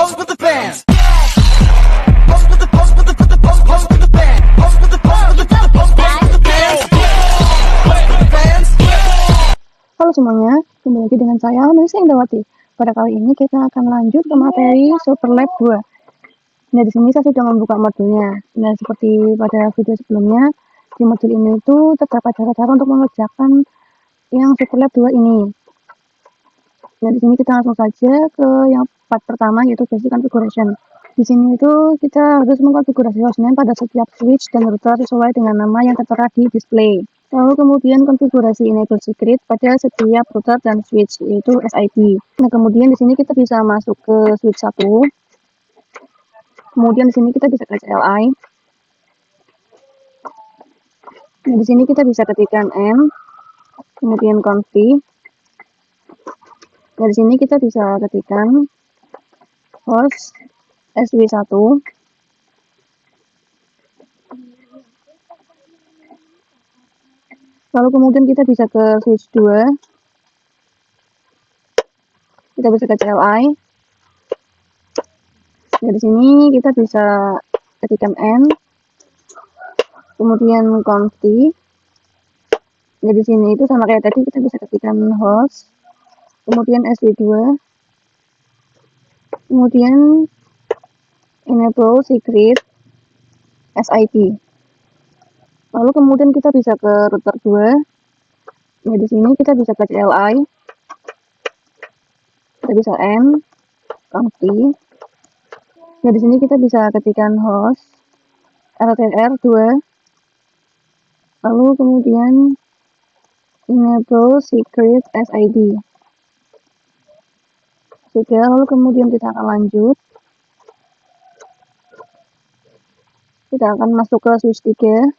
pose with the fans. Pose with the pose with the pose with the band. Pose with the pose with the pose with the fans. Pose with the fans. Halo semuanya, kembali lagi dengan saya Melisa Indawati. Pada kali ini kita akan lanjut ke materi Superlab 2. Nah, di sini saya sudah membuka modulnya. Nah, seperti pada video sebelumnya, di modul ini itu terdapat cara-cara untuk mengerjakan yang Superlab 2 ini. Nah, di sini kita langsung saja ke yang part pertama, yaitu basic configuration. Di sini itu kita harus mengkonfigurasi hostname pada setiap switch dan router sesuai dengan nama yang tertera di display. Lalu kemudian konfigurasi enable secret pada setiap router dan switch, yaitu SID. Nah, kemudian di sini kita bisa masuk ke switch 1. Kemudian di sini kita bisa klik CLI. Nah, di sini kita bisa ketikkan n, kemudian config. Nah, di sini kita bisa ketikkan host SW1. Lalu kemudian kita bisa ke switch 2. Kita bisa ke CLI. Nah, di sini kita bisa ketikkan n, kemudian config. Nah, di sini itu sama kayak tadi, kita bisa ketikkan host, kemudian SW2, kemudian enable secret SID. Lalu kemudian kita bisa ke router 2. Nah, di sini kita bisa ke CLI. Kita bisa n, config. Nah, di sini kita bisa ketikkan host RTR2. Lalu kemudian enable secret SID. Sudah, lalu kemudian kita akan lanjut. Kita akan masuk ke switch 3.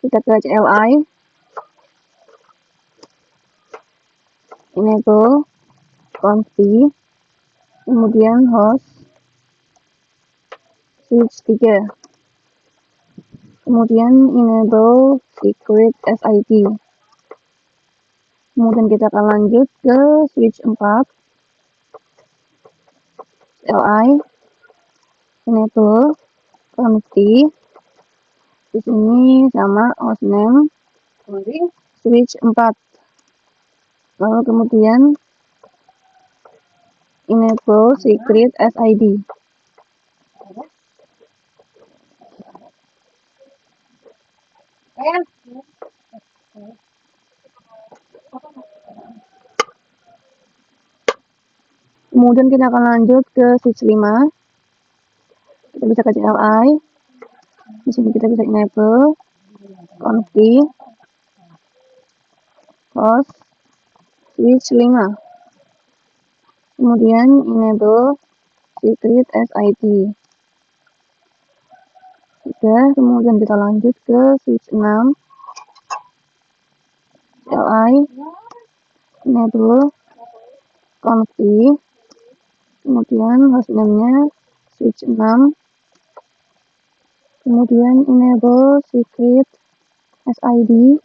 Kita ke CLI. Enable config. Kemudian host switch 3. Kemudian enable secret SID. Kemudian kita akan lanjut ke switch 4. CLI. Enable config. Di sini sama hostname switch 4. Lalu kemudian enable secret SID. Kemudian kita akan lanjut ke switch 5. Kita bisa ke CLI. Di sini kita bisa enable config host switch 5. Kemudian enable secret SID. Sudah, kemudian kita lanjut ke switch 6. CLI. Enable config. Kemudian hostname-nya switch 6. Kemudian enable secret SID.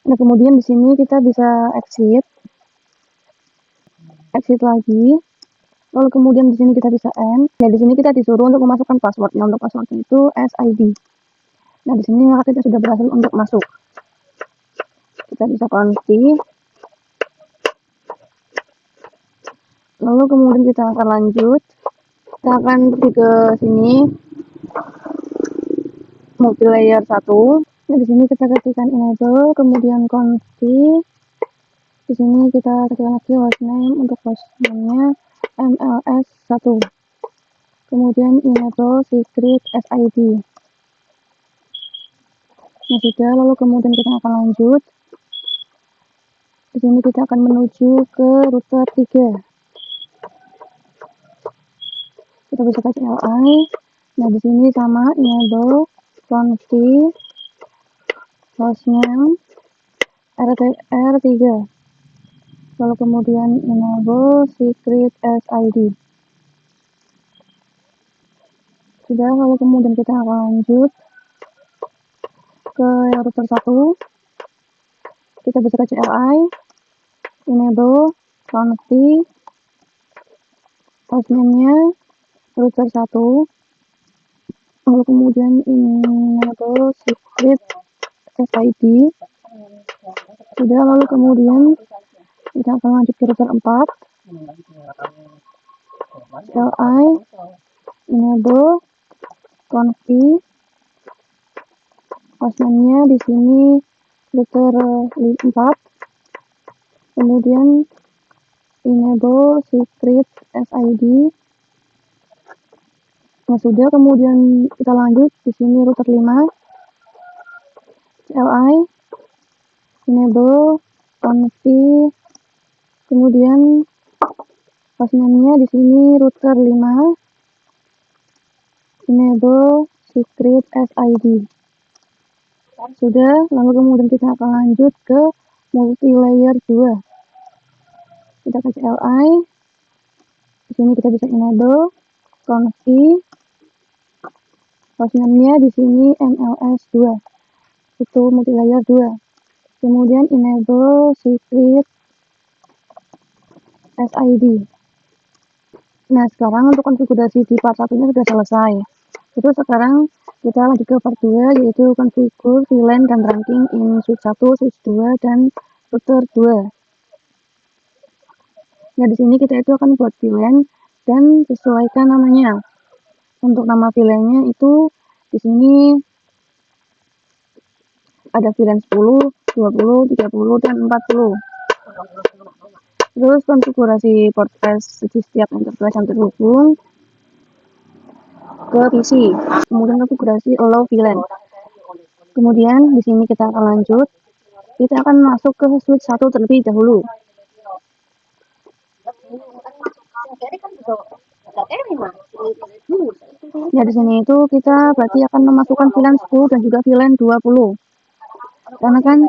Nah, kemudian di sini kita bisa exit lagi. Lalu kemudian di sini kita bisa end. Nah, di sini kita disuruh untuk memasukkan password. Nah, untuk passwordnya itu SID. Nah, di sini maka kita sudah berhasil untuk masuk. Kita bisa config. Lalu kemudian kita akan lanjut. Kita akan pergi ke sini, multilayer 1. Nah, di sini kita ketikkan enable, kemudian config. Di sini kita ketikkan lagi hostname, untuk hostname-nya MLS1. Kemudian enable secret SID. Nah, sudah, lalu kemudian kita akan lanjut. Di sini kita akan menuju ke router 3. Kita bisa ke CLI. Nah, di sini sama enable config hostname R3, lalu kemudian enable secret SID. Sudah, lalu kemudian kita akan lanjut ke router 1. Kita bisa ke CLI, enable connecti, hostname-nya router 1, lalu kemudian enable secret SID. Sudah, lalu kemudian kita akan lanjut ke router 4. CLI, enable connecti, hostname-nya di sini router 4, kemudian enable secret SID. Nah, sudah, kemudian kita lanjut di sini router 5. CLI, enable connecti, kemudian hostname-nya di sini router 5, enable secret SID. Sudah, lalu kemudian kita akan lanjut ke multilayer 2. Kita ke CLI, di sini kita bisa enable connecti, hostname-nya di sini MLS2, itu multilayer 2. Kemudian enable secret SID. Nah, sekarang untuk konfigurasi di part 1 nya sudah selesai. Terus sekarang kita lanjut ke part 2, yaitu konfigur VLAN dan ranking in switch 1, switch 2, dan router 2. Nah, di sini kita itu akan buat VLAN dan sesuaikan namanya. Untuk nama VLAN-nya itu di sini ada VLAN 10, 20, 30, dan 40. Terus konfigurasi port flash di setiap interface yang terhubung ke PC. Kemudian konfigurasi allow VLAN. Kemudian di sini kita akan lanjut. Kita akan masuk ke switch 1 terlebih dahulu. Ya, di sini itu kita berarti akan memasukkan VLAN 10 dan juga VLAN 20. Karena kan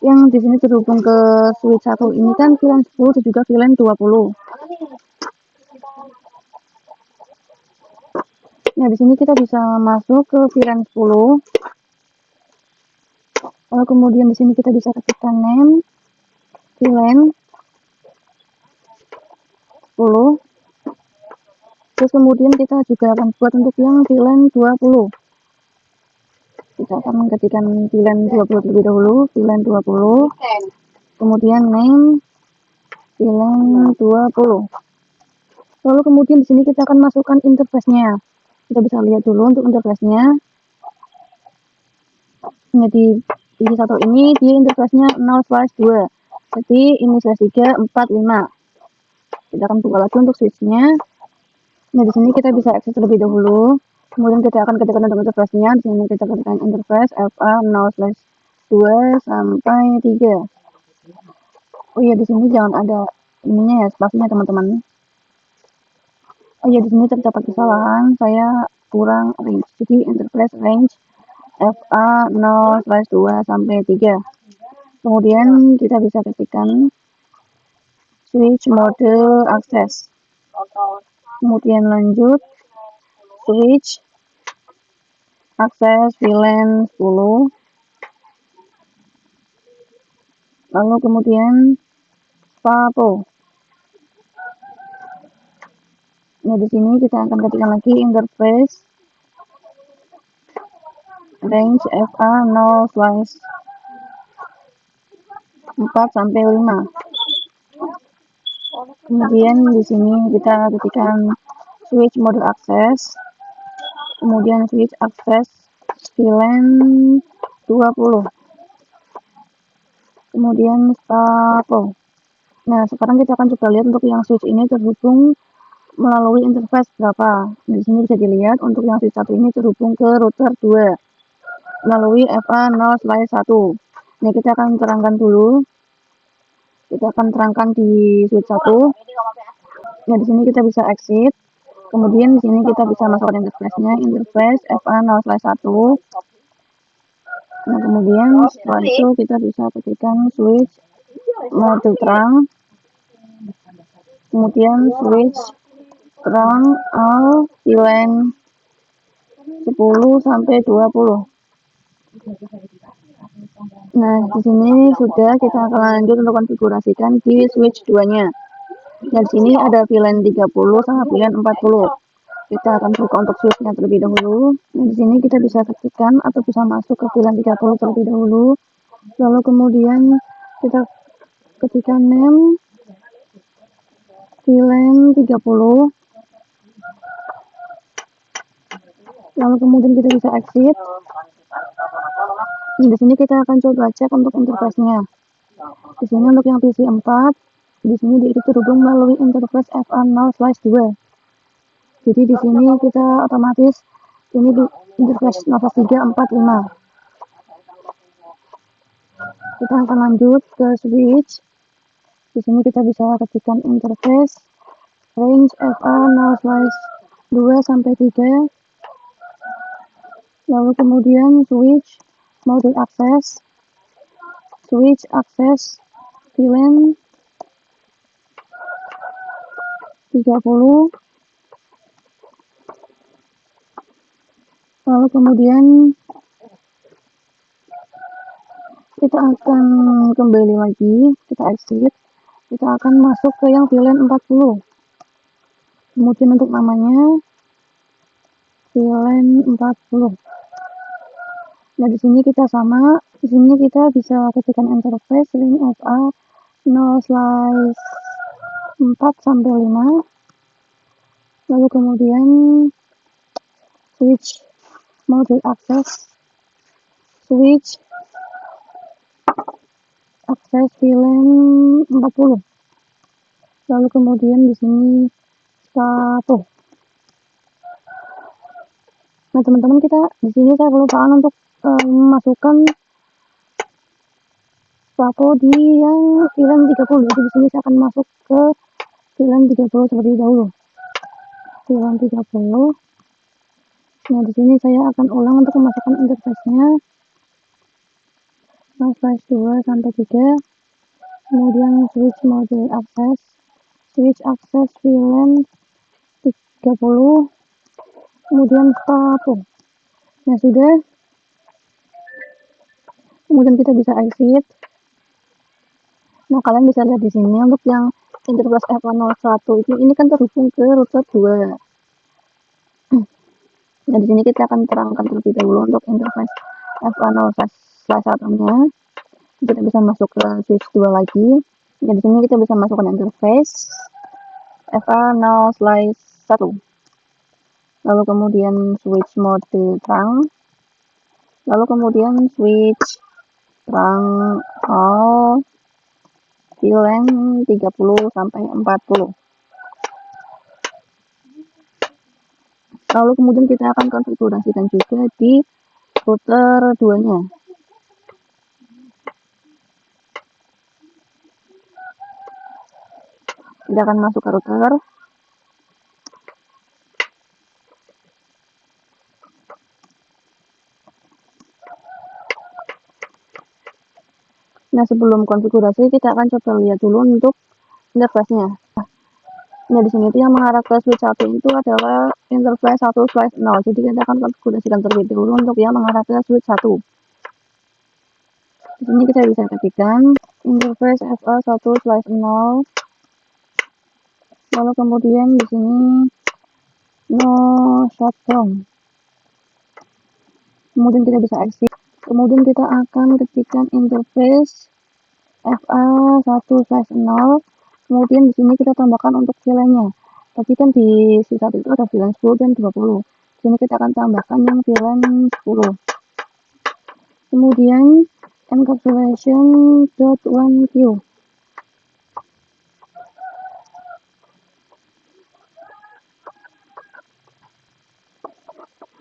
yang di sini terhubung ke switch 1 ini kan VLAN 10 dan juga VLAN 20. Nah, di sini kita bisa masuk ke VLAN 10. Lalu kemudian di sini kita bisa ketikkan name VLAN 10. Terus kemudian kita juga akan buat untuk yang VLAN 20. Kita akan mengetikkan VLAN 20 terlebih dahulu, VLAN 20. Kemudian name VLAN 20. Lalu kemudian di sini kita akan masukkan interface-nya. Kita bisa lihat dulu untuk interface-nya. Nah, di satu ini dia interface-nya 0/2. Jadi ini /3, 4, 5. Kita akan buka lagi untuk switch-nya. Nah, di sini kita bisa akses terlebih dahulu. Kemudian kita akan ketikkan untuk interface-nya. Di sini kita ketikkan interface FA 0/2 sampai 3. Oh iya, di sini jangan ada ininya ya, spasinya teman-teman. Oh iya, di sini terdapat kesalahan. Saya kurang range. Jadi interface range FA 0/2 sampai 3. Kemudian kita bisa ketikkan switch mode access. Kemudian lanjut switch akses VLAN 10. Lalu kemudian spapo. Nah, di sini kita akan ketikkan lagi interface range FA 0/4 sampai 5. Kemudian di sini kita ketikkan switch mode access. Kemudian switch access VLAN 20. Kemudian spapo. Nah, sekarang kita akan coba lihat untuk yang switch ini terhubung melalui interface berapa. Di sini bisa dilihat untuk yang switch 1 ini terhubung ke router 2 melalui FA 0/1. Nah, kita akan terangkan dulu. Kita akan terangkan di switch 1. Nah, di sini kita bisa exit. Kemudian di sini kita bisa masukkan interface-nya, interface FA 0/1. Nah, kemudian setelah itu kita bisa ketikkan switch mode terang, kemudian switch terang all VLAN 10 sampai 20. Nah, di sini sudah kita akan lanjut untuk konfigurasikan di switch 2-nya. Dan di sini ada VLAN 30 sama VLAN 40. Kita akan buka untuk switch-nya terlebih dahulu. Nah, di sini kita bisa ketikkan atau bisa masuk ke VLAN 30 terlebih dahulu. Lalu kemudian kita ketikkan name VLAN 30. Lalu kemudian kita bisa exit. Di sini kita akan coba cek untuk interface-nya. Di sini untuk yang PC 4, di sini dia itu terhubung melalui interface FA0/2. Jadi di sini kita otomatis ini di interface Nova 345. Kita akan lanjut ke switch. Di sini kita bisa ketikkan interface range FA0/2 sampai 3. Lalu kemudian switch mode access, switch access VLAN 30. Lalu kemudian kita akan kembali lagi, kita exit, kita akan masuk ke yang VLAN 40. Kemudian untuk namanya VLAN 40. Nah, di sini kita sama, di sini kita bisa ketikkan interface link FA 0/4 sampai 5. Lalu kemudian switch mode access, switch access VLAN 40. Lalu kemudian di sini satu. Nah, teman-teman, kita di sini saya kelupaan untuk memasukkan satu di yang VLAN 30. Jadi di sini saya akan masuk ke VLAN 30 terlebih dahulu. VLAN 30. Nah, di sini saya akan ulang untuk memasukkan interface-nya. 0/2 sampai 3. Kemudian switch mode access, switch access VLAN 30. Kemudian satu. Nah, sudah. Kemudian kita bisa exit. Nah, kalian bisa lihat di sini untuk yang interface FA01 ini kan terhubung ke router 2. Nah, di sini kita akan terangkan terlebih dahulu untuk interface FA01-nya. Kita bisa masuk ke switch 2 lagi. Nah, di sini kita bisa masukkan interface FA0/1. Lalu kemudian switch mode terang. Lalu kemudian switch terang all VLAN 30 sampai 40. Lalu kemudian kita akan konfigurasikan juga di router 2-nya. Kita akan masuk ke router. Nah, sebelum konfigurasi kita akan coba lihat dulu untuk interface-nya. Nah, di sini itu yang mengarah ke switch 1 itu adalah interface 1/0. Jadi kita akan konfigurasikan terlebih dahulu untuk yang mengarah ke switch 1. Di sini kita bisa ketikkan interface FA1/0. Lalu kemudian di sini no shutdown. Kemudian kita bisa exit. Kemudian kita akan ketikkan interface FA1/0. Kemudian di sini kita tambahkan untuk VLAN-nya. Tadi kan di switch 1 itu ada VLAN 10 dan 20. Di sini kita akan tambahkan yang VLAN 10. Kemudian encapsulation.1q.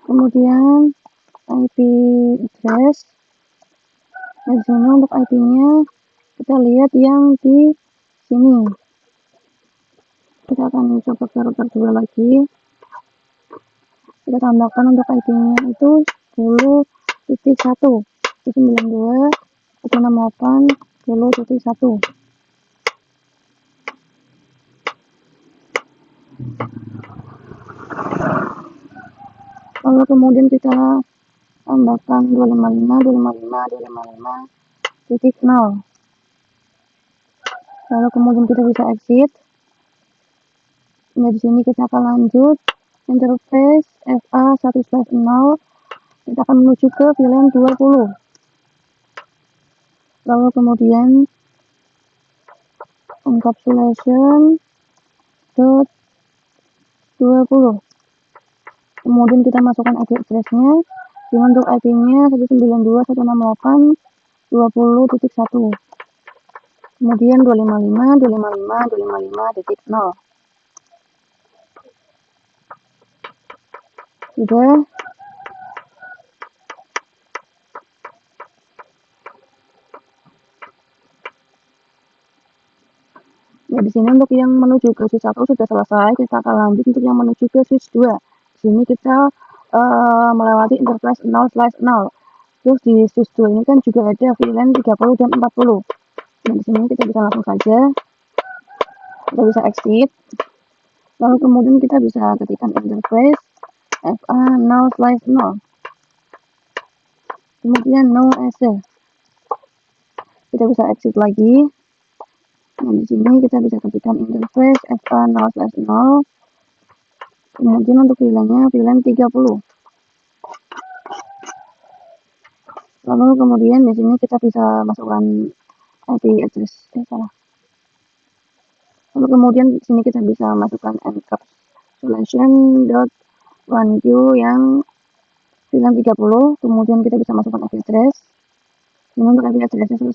Kemudian IP address. Nah, di sini untuk IP-nya kita lihat yang di sini. Kita akan coba ke router 2 lagi. Kita tambahkan untuk IP-nya itu 10.1. 192 168 10.1. Lalu kemudian kita tambahkan 255 lalu kemudian kita bisa exit. Nah, di sini kita akan lanjut interface FA1/0, kita akan menuju ke VLAN 20. Lalu kemudian encapsulation dot 20. Kemudian kita masukkan IP address-nya. Untuk IP-nya 192.168.20.1. Kemudian 255.255.255.0. Sudah. Ya, di sini untuk yang menuju ke switch 1 sudah selesai. Kita akan lanjut untuk yang menuju ke switch 2. Di sini kita melewati interface 0/0. Terus di switch 2 ini kan juga ada VLAN 30 dan 40. Dan di sini kita bisa langsung saja, kita bisa exit. Lalu kemudian kita bisa ketikkan interface FA0/0. Kemudian no answer. Kita bisa exit lagi. Nah, di sini kita bisa ketikkan interface FA0/0. Kemudian untuk VLAN-nya VLAN 30. Lalu kemudian di sini kita bisa masukkan IP address. Lalu kemudian di sini kita bisa masukkan encapsulation.1Q yang VLAN 30. Kemudian kita bisa masukkan IP address. Ini untuk IP address-nya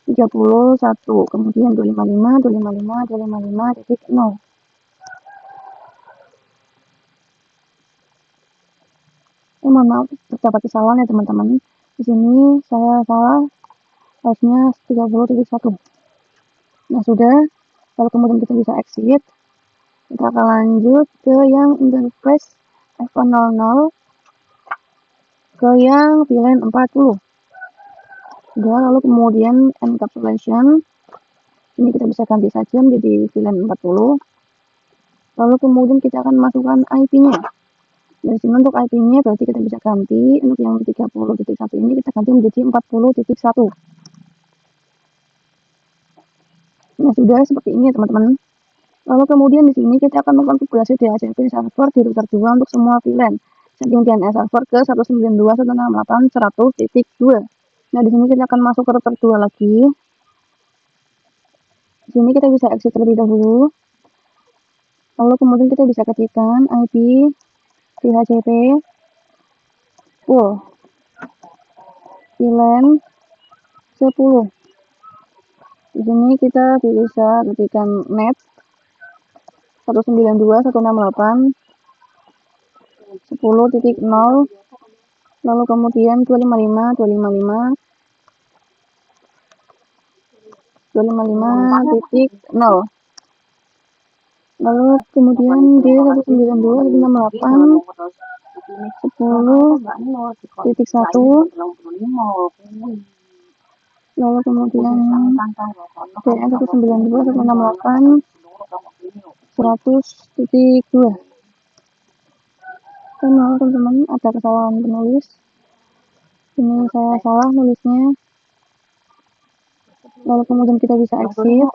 192.168.30.1. Kemudian 255.255.255.0. Mohon maaf terdapat kesalahan ya teman-teman. Di sini saya salah, harusnya 30.1. Nah, sudah. Lalu kemudian kita bisa exit. Kita akan lanjut ke yang interface F00 ke yang VLAN 40. Sudah. Lalu kemudian encapsulation. Ini kita bisa ganti saja menjadi VLAN 40. Lalu kemudian kita akan masukkan IP-nya. Dari sini untuk IP-nya berarti kita bisa ganti untuk yang 30.1 ini kita ganti menjadi 40.1. Nah, sudah seperti ini ya teman-teman. Lalu kemudian di sini kita akan mengkonfigurasi DHCP server di router 2 untuk semua VLAN. Setting DNS server ke 192.168.100.2. Nah, di sini kita akan masuk ke router 2 lagi. Di sini kita bisa exit terlebih dahulu. Lalu kemudian kita bisa ketikkan IP DHCP full VLAN 10. Di sini kita bisa ketikkan net 192.168.10.0, lalu kemudian 255.0, lalu kemudian D 192.168.10.1, lalu kemudian DN 192.168.100.2. Maaf teman-teman, ada kesalahan penulis. Ini saya salah nulisnya. Lalu kemudian kita bisa exit.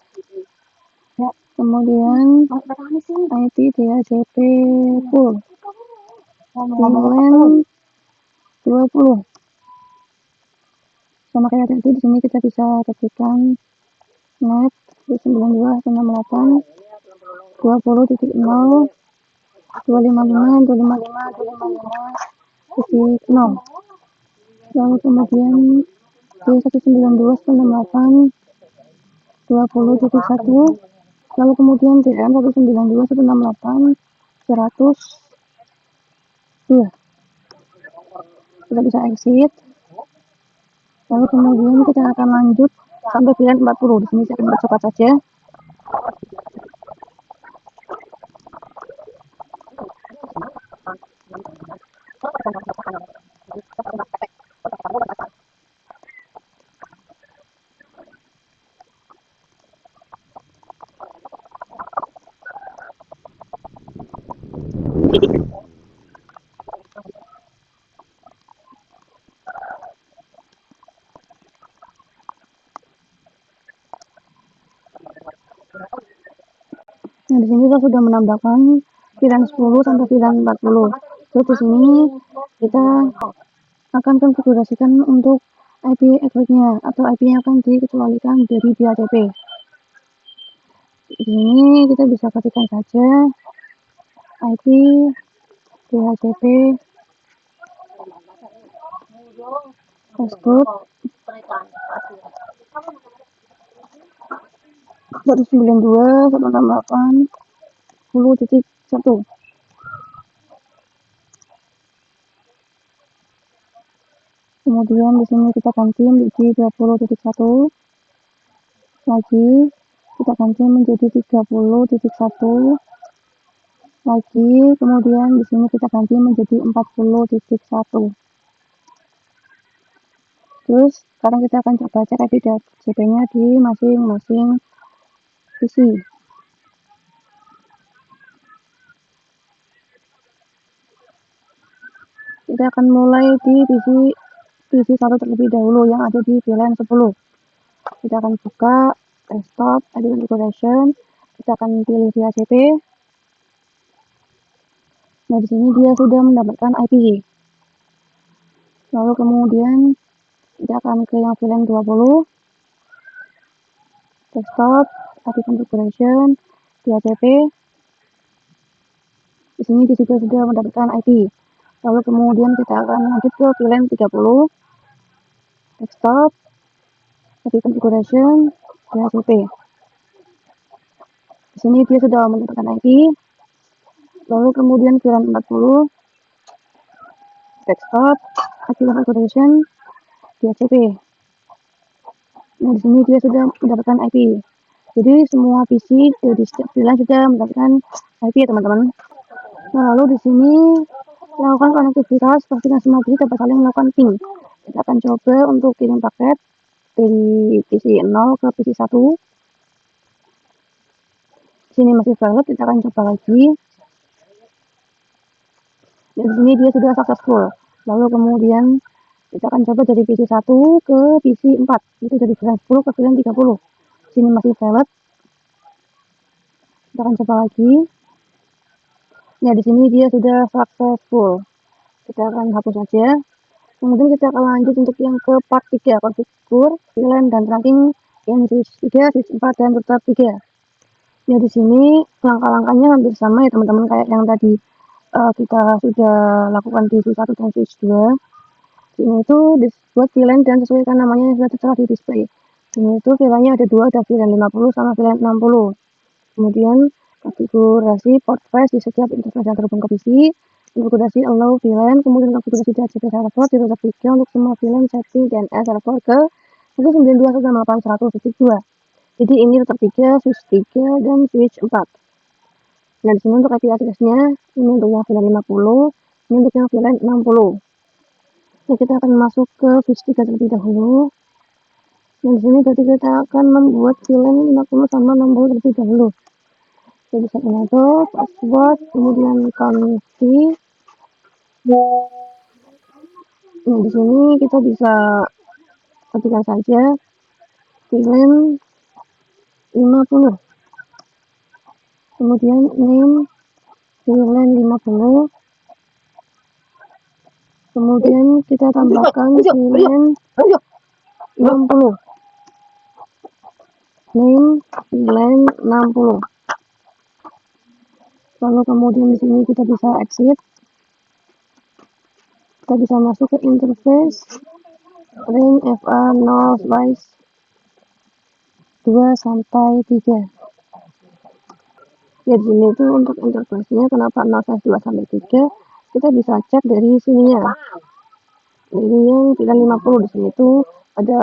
Kemudian IP DHCP full VLAN 20. Sama kayak tadi, di sini kita bisa ketikkan net 192.168.20.0, 255.255.255.0. Lalu kemudian di 192.168.20.1. Lalu kemudian DM 192.168.100.2. Kita bisa exit. Lalu kemudian kita akan lanjut sampai VLAN 40. Di sini saya akan cepat saja. Nah, di sini kita sudah menambahkan VLAN 10 sampai VLAN 40. Terus di sini kita akan konfigurasikan untuk IP address-nya atau IP-nya akan dikecualikan dari DHCP. Di sini kita bisa ketikkan saja IP DHCP passcode 192.168.10.1. Kemudian di sini kita ganti menjadi 20.1. Lagi kita ganti menjadi 30.1. Lagi kemudian di sini kita ganti menjadi 40.1. Terus sekarang kita akan coba cek IP DHCP-nya di masing-masing PC. Kita akan mulai di PC 1 terlebih dahulu yang ada di VLAN 10. Kita akan buka desktop, ID configuration, kita akan pilih DHCP. Nah, di sini dia sudah mendapatkan IP. Lalu kemudian kita akan ke yang VLAN 20, desktop, ID configuration, DHCP. Di sini dia juga sudah mendapatkan IP. Lalu kemudian kita akan lanjut ke VLAN 30, desktop, ID configuration, DHCP. Di sini dia sudah mendapatkan IP. Lalu kemudian VLAN 40, desktop, ID configuration, DHCP. Nah, di sini dia sudah mendapatkan IP. Jadi semua PC di setiap VLAN sudah mendapatkan IP ya teman-teman. Nah, lalu di sini lakukan konektivitas, pastikan semua PC dapat saling melakukan ping. Kita akan coba untuk kirim paket dari PC 0 ke PC 1. Sini masih valid, kita akan coba lagi. Dan di sini dia sudah successful. Lalu kemudian kita akan coba dari PC 1 ke PC 4. Itu dari VLAN 10 ke VLAN 30. Sini masih valid. Kita akan coba lagi. Nah, di sini dia sudah successful. Kita akan hapus saja. Kemudian kita akan lanjut untuk yang ke part 3, konfigur, VLAN dan tracking yang switch 3, switch 4 dan router 3. Ya, di sini langkah-langkahnya hampir sama ya teman-teman kayak yang tadi kita sudah lakukan di switch 1 dan switch 2. Ini itu dibuat VLAN dan sesuaikan namanya yang sudah tertera di display. Ini itu VLAN-nya ada dua, ada VLAN 50 sama VLAN 60. Kemudian konfigurasi port flash di setiap interface yang terhubung ke PC, konfigurasi allow VLAN, kemudian konfigurasi DHCP server di router 3 untuk semua VLAN setting DNS server ke 192.168.100.2. Jadi ini router 3, switch 3 dan switch 4. Nah, di sini untuk IP address-nya, ini untuk yang VLAN 50, ini untuk yang VLAN 60. Nah, kita akan masuk ke switch 3 terlebih dahulu. Dan di sini berarti kita akan membuat VLAN 50 sama 60 terlebih dahulu. Kita bisa enable password, kemudian kunci. Nah, di sini kita bisa ketikkan saja VLAN 50. Kemudian name VLAN 50. Kemudian kita tambahkan VLAN 60. Name VLAN 60. Lalu kemudian di sini kita bisa exit. Kita bisa masuk ke interface ring FA0/2 sampai 3. Ya, di sini itu untuk interface-nya kenapa 0/2 sampai 3? Kita bisa cek dari sininya. Jadi yang VLAN 50 di sini itu ada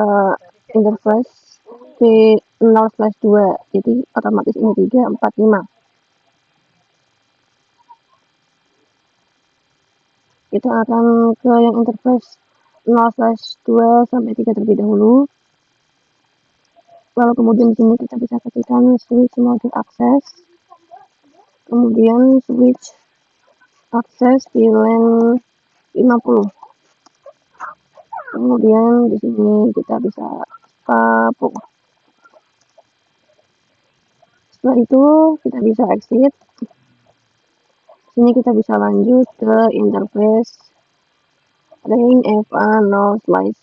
interface V0/2. Jadi otomatis ini 3, 4, 5. Kita akan ke yang interface 0/2 sampai 3 terlebih dahulu. Lalu kemudian di sini kita bisa ketikkan switch mode access. Kemudian switch access VLAN 50. Kemudian di sini kita bisa stop Setelah itu kita bisa exit. Sini kita bisa lanjut ke interface ring FA0 slice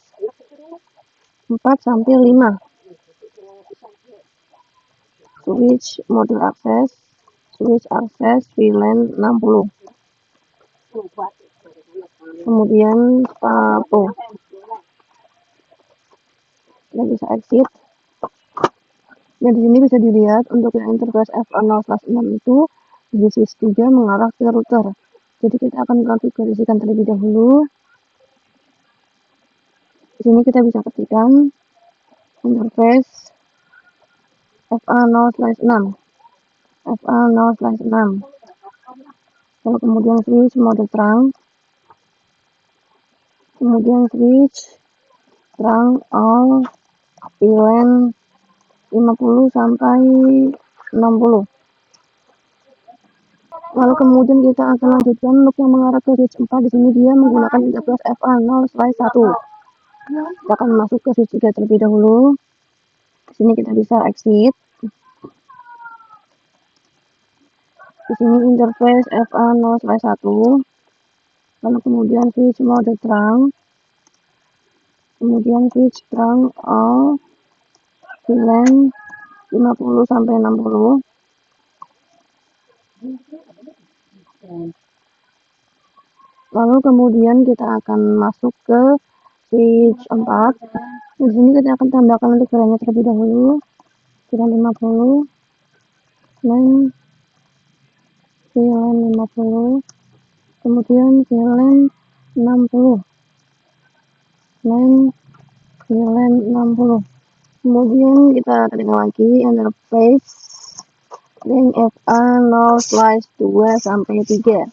4 sampai 5. Switch model access, switch access VLAN 60. Kemudian SPA-PO. Kita bisa exit. Dan di sini bisa dilihat untuk yang interface FA0/6 itu di switch 3 mengarah ke router. Jadi kita akan konfigurasikan terlebih dahulu. Di sini kita bisa ketikkan interface FA0/6. FA0/6. Lalu kemudian switch mode terang. Kemudian switch terang all VLAN 50 sampai 60. Lalu kemudian kita akan lanjutkan untuk yang mengarah ke switch 4. Di sini dia menggunakan interface FA0/1. Kita akan masuk ke switch 3 terlebih dahulu. Di sini kita bisa exit. Di sini interface FA0/1. Lalu kemudian switch mode terang. Kemudian switch terang all VLAN 50 sampai 60. Lalu kemudian kita akan masuk ke switch 4. Di sini kita akan tambahkan untuk VLAN-nya terlebih dahulu. VLAN 50. VLAN 50. Kemudian VLAN 60. VLAN 60. Kemudian kita ketikkan lagi interface ring FA0/2 sampai 3.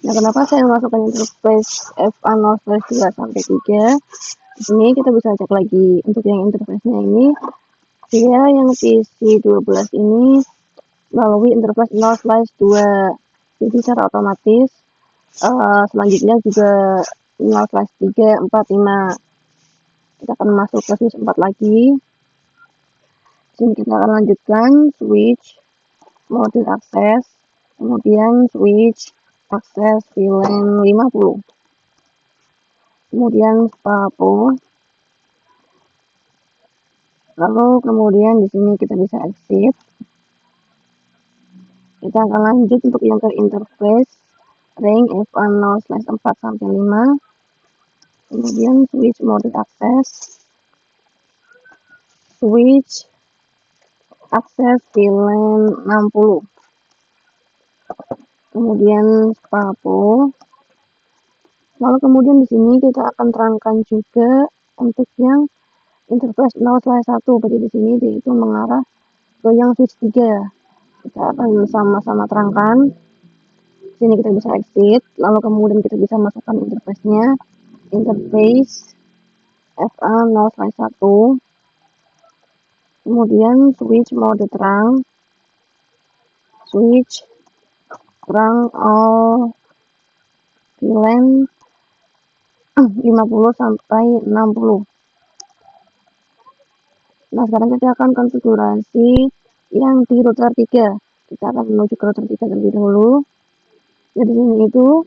Nah, kenapa saya masukkan interface FA0/2 sampai 3? Di sini kita bisa cek lagi untuk yang interface-nya ini. Dia yang PC12 ini melalui interface 0/2. Jadi secara otomatis selanjutnya juga 0/3, 4, 5. Kita akan masuk ke switch 4 lagi. Di sini kita akan lanjutkan switch model access, kemudian switch access VLAN 50. Kemudian SPA-PO. Lalu kemudian di sini kita bisa exit. Kita akan lanjut untuk yang ke interface ring FA0/4 sampai 5. Kemudian switch mode access, switch access VLAN 60. Kemudian SPA-PO. Lalu kemudian di sini kita akan terangkan juga untuk yang interface 0/1. Berarti di sini dia itu mengarah ke yang switch 3. Kita akan sama-sama terangkan. Di sini kita bisa exit, lalu kemudian kita bisa masukkan interface-nya. Interface FA0/1. Kemudian switch mode terang. Switch terang all VLAN 50 sampai 60. Nah, sekarang kita akan konfigurasi yang di router 3. Kita akan menuju ke router 3 terlebih dahulu. Jadi sini itu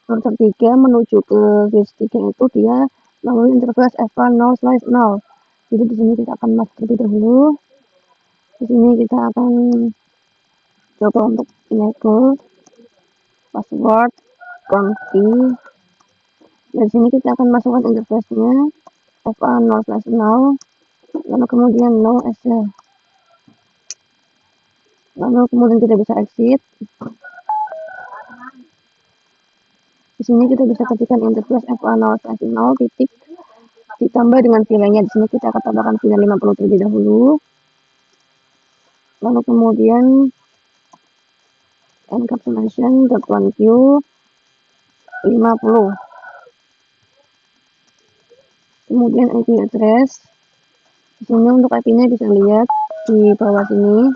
router 3 menuju ke switch 3 itu dia melalui interface FA0/0. Jadi di sini kita akan masuk terlebih dahulu. Di sini kita akan coba untuk enable password config. Dari sini kita akan masukkan interface-nya FA0/0. Lalu kemudian no SL. Lalu kemudian kita bisa exit. Di sini kita bisa ketikkan interface FA0/0 titik ditambah dengan VLAN-nya. Di sini kita akan tambahkan VLAN 50 terlebih dahulu. Lalu kemudian encapsulation.1q 50. Kemudian IP address. Di sini untuk IP-nya bisa lihat di bawah sini.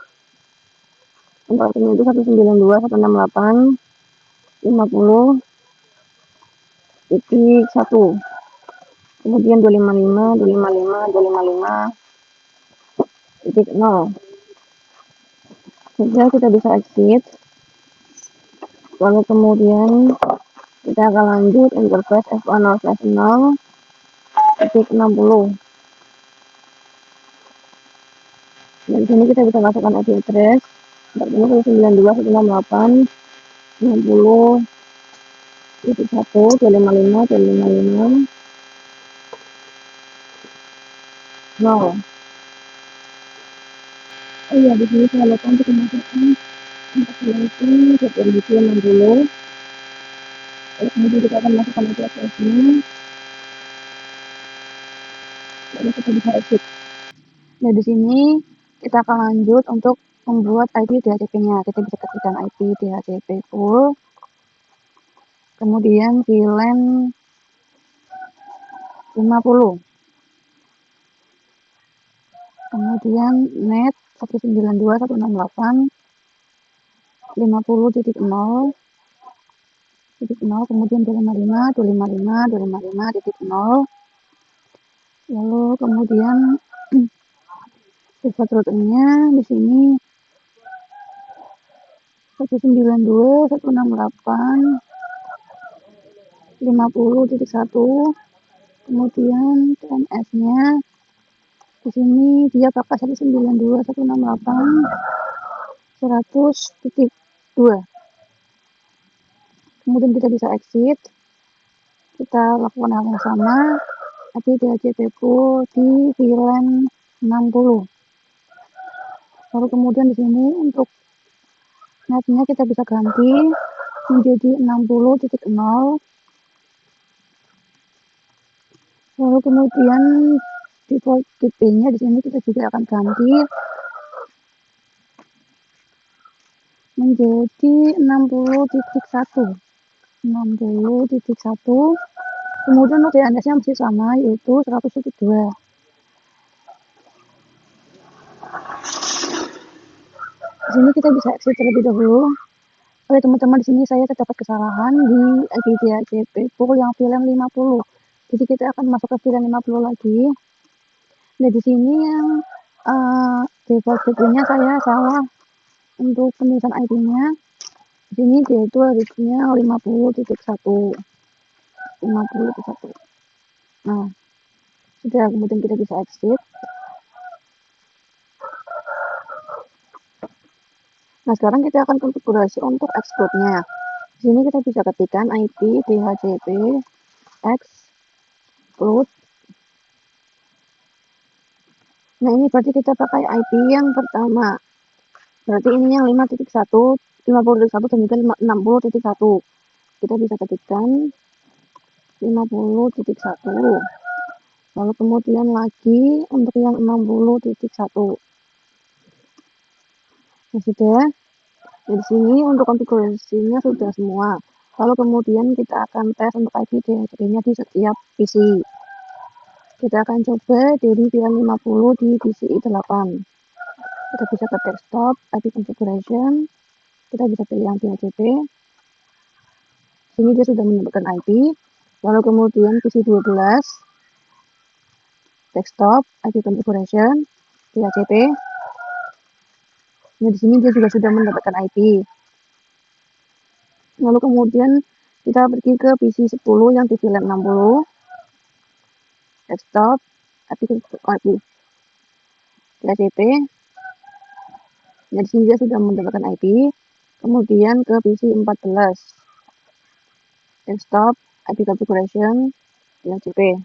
Untuk IP-nya itu 192.168.50.1. Kemudian 255.255.255.0. Sudah, kita bisa exit. Lalu kemudian kita akan lanjut interface F10/0 titik 60. Dan sini kita bisa masukkan IP address 40.92.60.1.255.255 0. Oh iya, di sini saya lupa untuk memasukkan informasi JPMD 60. Lalu kemudian kita akan masukkan IP address-nya. Lalu kita bisa exit. Nah, di sini kita akan lanjut untuk membuat IP DHCP-nya. Kita bisa ketikkan IP DHCP full, kemudian VLAN 50, kemudian net 192.168.50.0, kemudian 255.255.255.0. Lalu kemudian default routernya di sini 192.168.50.1. Kemudian TMS-nya di sini dia pakai 192.168.100.2. Kemudian kita bisa exit. Kita lakukan hal yang sama, tapi DHCP full di VLAN 60. Lalu kemudian di sini untuk netnya kita bisa ganti menjadi 60.0. Lalu kemudian default IP-nya di sini kita juga akan ganti menjadi 60.1. 60.1. Kemudian untuk DNS-nya masih sama, yaitu 100.2. Di sini kita bisa exit terlebih dahulu. Oke teman-teman, di sini saya terdapat kesalahan di IP DHCP full yang VLAN 50. Jadi kita akan masuk ke VLAN 50 lagi. Nah, di sini yang default IP-nya saya salah untuk penulisan IP-nya. Di sini yaitu harusnya 50.1. 50.1. Nah, sudah, kemudian kita bisa exit. Nah, sekarang kita akan konfigurasi untuk exploit-nya. Di sini kita bisa ketikkan IP DHCP exploit. Nah, ini berarti kita pakai IP yang pertama. Berarti ini yang 5.1, 50.1 dan juga 60.1. Kita bisa ketikkan 50.1. Lalu kemudian lagi untuk yang 60.1. Nah, sudah. Nah, di sini untuk konfigurasinya sudah semua. Lalu kemudian kita akan tes untuk IP DHCP-nya di setiap PC. Kita akan coba dari VLAN 50 di PCI 8. Kita bisa ke desktop, IP configuration. Kita bisa pilih yang DHCP. Sini dia sudah menunjukkan IP. Lalu kemudian PC 12, desktop, IP configuration, DHCP. Nah, di sini dia juga sudah mendapatkan IP. Lalu kemudian kita pergi ke PC 10 yang di VLAN 60, desktop, IP DHCP. Nah, di sini dia sudah mendapatkan IP. Kemudian ke PC 14, desktop, IP configuration, DHCP.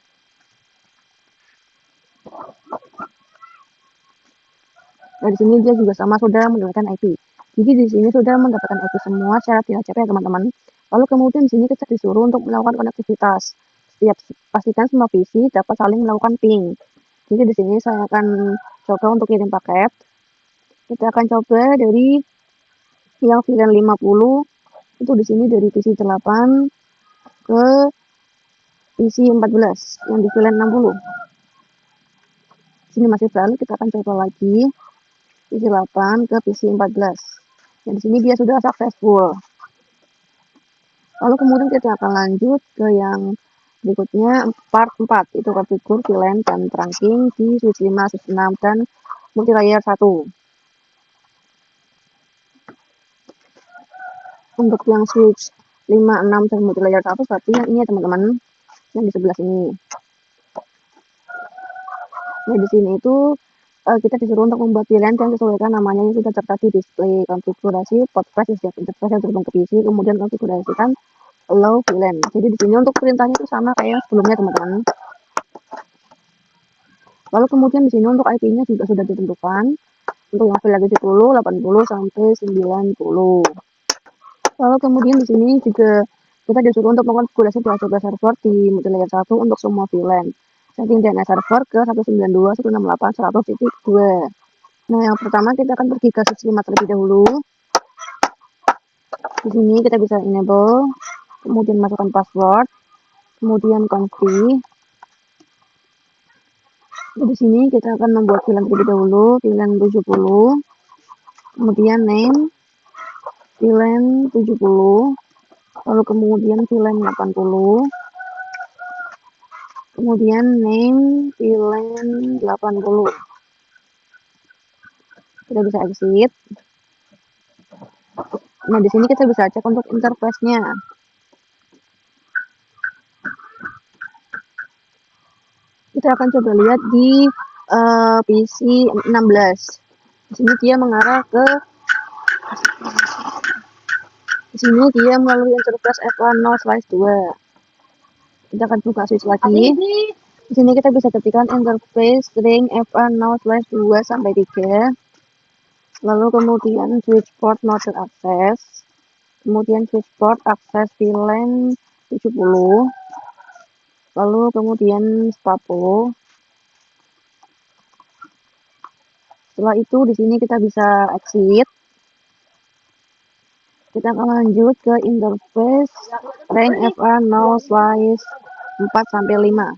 Nah, di sini dia juga sama sudah mendapatkan IP. Jadi di sini sudah mendapatkan IP semua secara DHCP ya teman-teman. Lalu kemudian di sini kita disuruh untuk melakukan konektivitas. Pastikan semua PC dapat saling melakukan ping. Jadi di sini saya akan coba untuk kirim paket. Kita akan coba dari yang VLAN 50 itu di sini dari PC 8 ke PC 14 yang di VLAN 60. Sini masih valid, kita akan coba lagi PC 8 ke PC 14. Dan di sini dia sudah successful. Lalu kemudian kita akan lanjut ke yang berikutnya, part 4, itu konfigur VLAN dan trunking di switch 5, switch 6, dan multilayer 1. Untuk yang switch 5, 6 dan multilayer ke atas berarti yang ini ya teman-teman, yang di sebelah sini. Nah di sini itu kita disuruh untuk membuat VLAN yang sesuaikan namanya yang sudah tertera di display. Konfigurasi port flash di setiap interface yang terbang ke PC, kemudian konfigurasikan allow VLAN. Jadi di sini untuk perintahnya itu sama kayak yang sebelumnya teman-teman. Lalu kemudian di sini untuk IP-nya juga sudah ditentukan. Untuk yang VLAN 70, 80 sampai 90. Lalu kemudian di sini juga kita disuruh untuk mengkonfigurasi DHCP server di multilayer 1 untuk semua VLAN. Setting DNS server ke 192.168.100.2. Nah, yang pertama kita akan pergi ke switch 5 terlebih dahulu. Di sini kita bisa enable, kemudian masukkan password, kemudian config. Di sini kita akan membuat VLAN terlebih dahulu, VLAN 70, kemudian name, VLAN 70, lalu kemudian VLAN 80, kemudian name VLAN 80. Kita bisa exit. Nah, di sini kita bisa cek untuk interface-nya. Kita akan coba lihat di PC 16. Di sini dia mengarah ke melalui interface F10/2. Kita akan buka switch lagi. Di sini kita bisa ketikkan interface string F10/2 sampai 3. Lalu kemudian switch port mode access. Kemudian switch port access VLAN 70. Lalu kemudian spapo. Setelah itu di sini kita bisa exit. Kita akan lanjut ke interface rank FA0/4 sampai 5.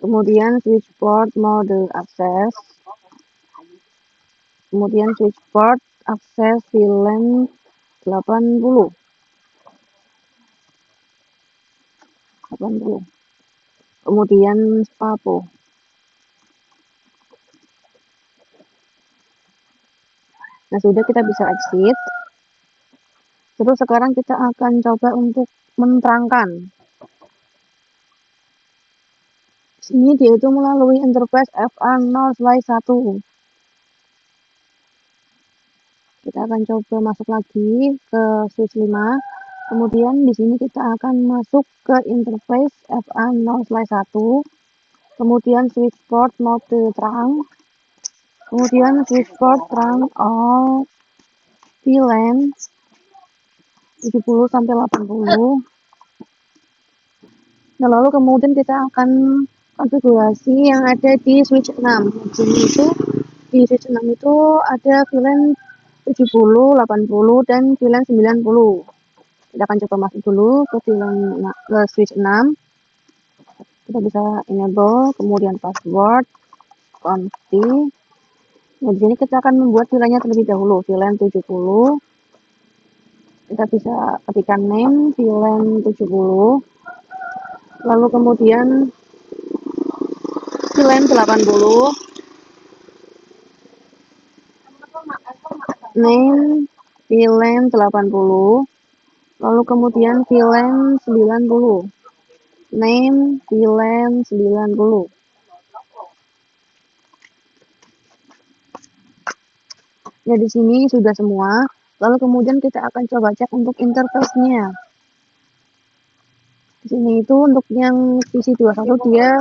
Kemudian switch port mode access. Kemudian switch port access VLAN 80. Kemudian spapo. Nah, sudah kita bisa exit. Terus sekarang kita akan coba untuk menerangkan. Sini dia itu melalui interface FA0/1. Kita akan coba masuk lagi ke switch 5. Kemudian di sini kita akan masuk ke interface FA0/1. Kemudian switch port mode terang. Kemudian switch port terang all VLAN 70 sampai 80. Nah, lalu kemudian kita akan konfigurasi yang ada di switch 6. Di switch 6 itu ada VLAN 70, 80, dan VLAN 90. Kita akan coba masuk dulu ke switch 6. Kita bisa enable, kemudian password, config. Nah, di sini kita akan membuat VLAN-nya terlebih dahulu, VLAN 70. Kita bisa ketikkan name VLAN 70. Lalu kemudian VLAN 80. Name VLAN 80. Lalu kemudian VLAN 90. Name VLAN 90. Ya, di sini sudah semua. Lalu kemudian kita akan coba cek untuk interface-nya. Di sini itu untuk yang PC21 dia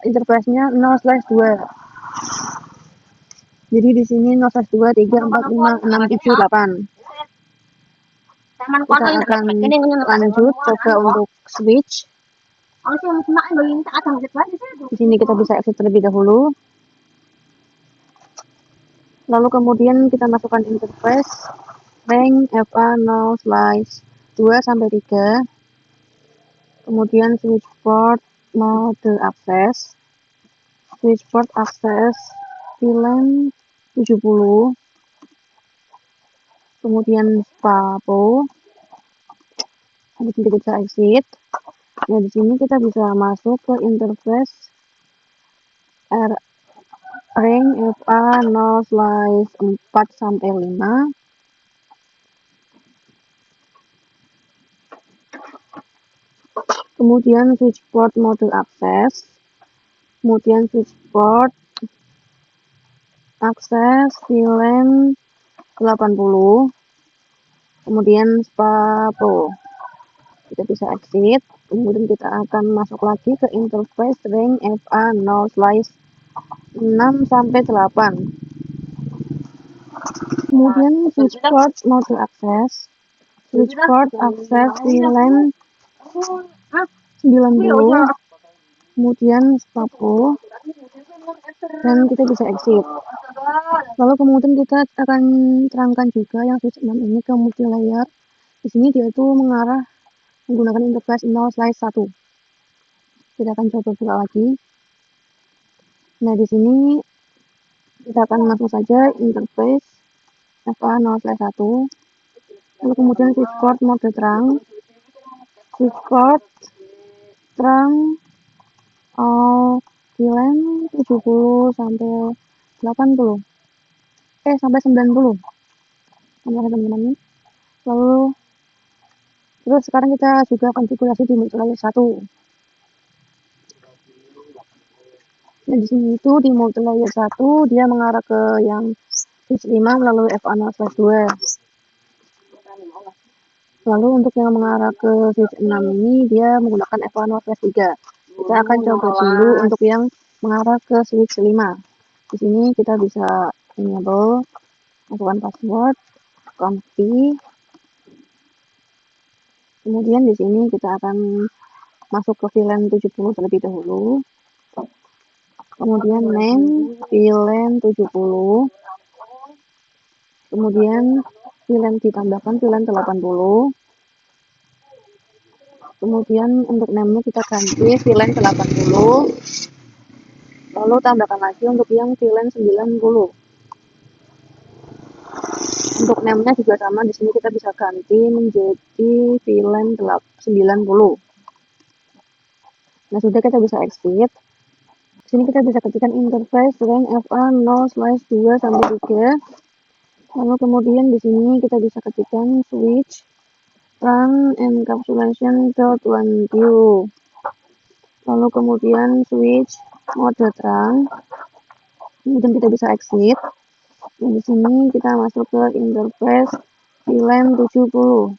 interface-nya 0/2. Jadi di sini 0/2 3 4 5 6 7 8. Kita akan lanjut coba untuk switch. Di sini kita bisa exit terlebih dahulu. Lalu kemudian kita masukkan interface rank FA0/2 sampai 3. Kemudian switch port mode access. Switch port access VLAN 70. Kemudian spapo. Habis itu kita exit. Nah, di sini kita bisa masuk ke interface rank FA0/4 sampai 5. kemudian switchboard mode akses, kemudian switchboard akses VLAN 80, kemudian SPA-Pro. Kita bisa exit, kemudian kita akan masuk lagi ke interface range FA0/6 sampai 8. Kemudian switchboard mode akses, switchboard akses VLAN 90, kemudian SPA-Pro, dan kita bisa exit. Lalu kemudian kita akan terangkan juga yang switch 6 ini ke multi layer. Di sini dia itu mengarah menggunakan interface 0/1. Kita akan coba buka lagi. Nah, di sini kita akan masuk saja interface FA0/1. Lalu kemudian switchboard mode terang, switchboard terang VLAN 70 sampai 80. Sampai 90. Teman-teman. Lalu terus sekarang kita juga konfigurasi di multilayer 1. Nah, di sini itu di multilayer 1 dia mengarah ke yang switch 5 melalui FA0/2. Lalu untuk yang mengarah ke switch 6 ini dia menggunakan FA0/3. Kita akan coba dulu untuk yang mengarah ke switch 5. Di sini kita bisa enable, masukkan password, config. Kemudian di sini kita akan masuk ke VLAN 70 terlebih dahulu. Kemudian name VLAN 70. Kemudian VLAN ditambahkan VLAN 80. Kemudian untuk name-nya kita ganti VLAN 80. Lalu tambahkan lagi untuk yang VLAN 90. Untuk name-nya juga sama, di sini kita bisa ganti menjadi VLAN 90. Nah, sudah, kita bisa exit. Di sini kita bisa ketikkan interface range FA0/2 sampai 3. Lalu kemudian di sini kita bisa ketikkan switch run encapsulation .1 view. Lalu kemudian switch mode terang. Kemudian kita bisa exit. Dan di sini kita masuk ke interface VLAN 70.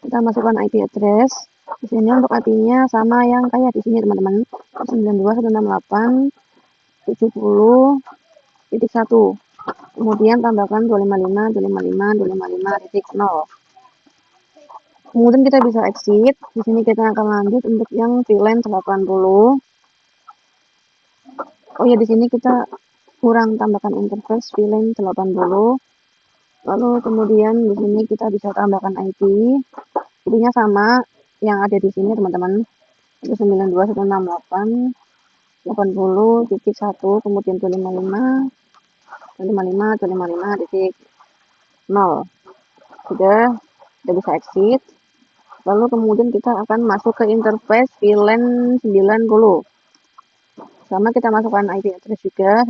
Kita masukkan IP address. Di sini untuk IP-nya sama yang kayak di sini, teman-teman. 92.168.70.1. Kemudian tambahkan 255.255.255.0. Kemudian kita bisa exit. Di sini kita akan lanjut untuk yang VLAN 80. Oh ya, di sini kita kurang tambahkan interface VLAN 80. Lalu kemudian di sini kita bisa tambahkan IP. IP-nya sama yang ada di sini, teman-teman. 92.168.80.1, kemudian 255.255.0. Sudah, kita bisa exit. Lalu kemudian kita akan masuk ke interface VLAN 90. Sama kita masukkan IP address juga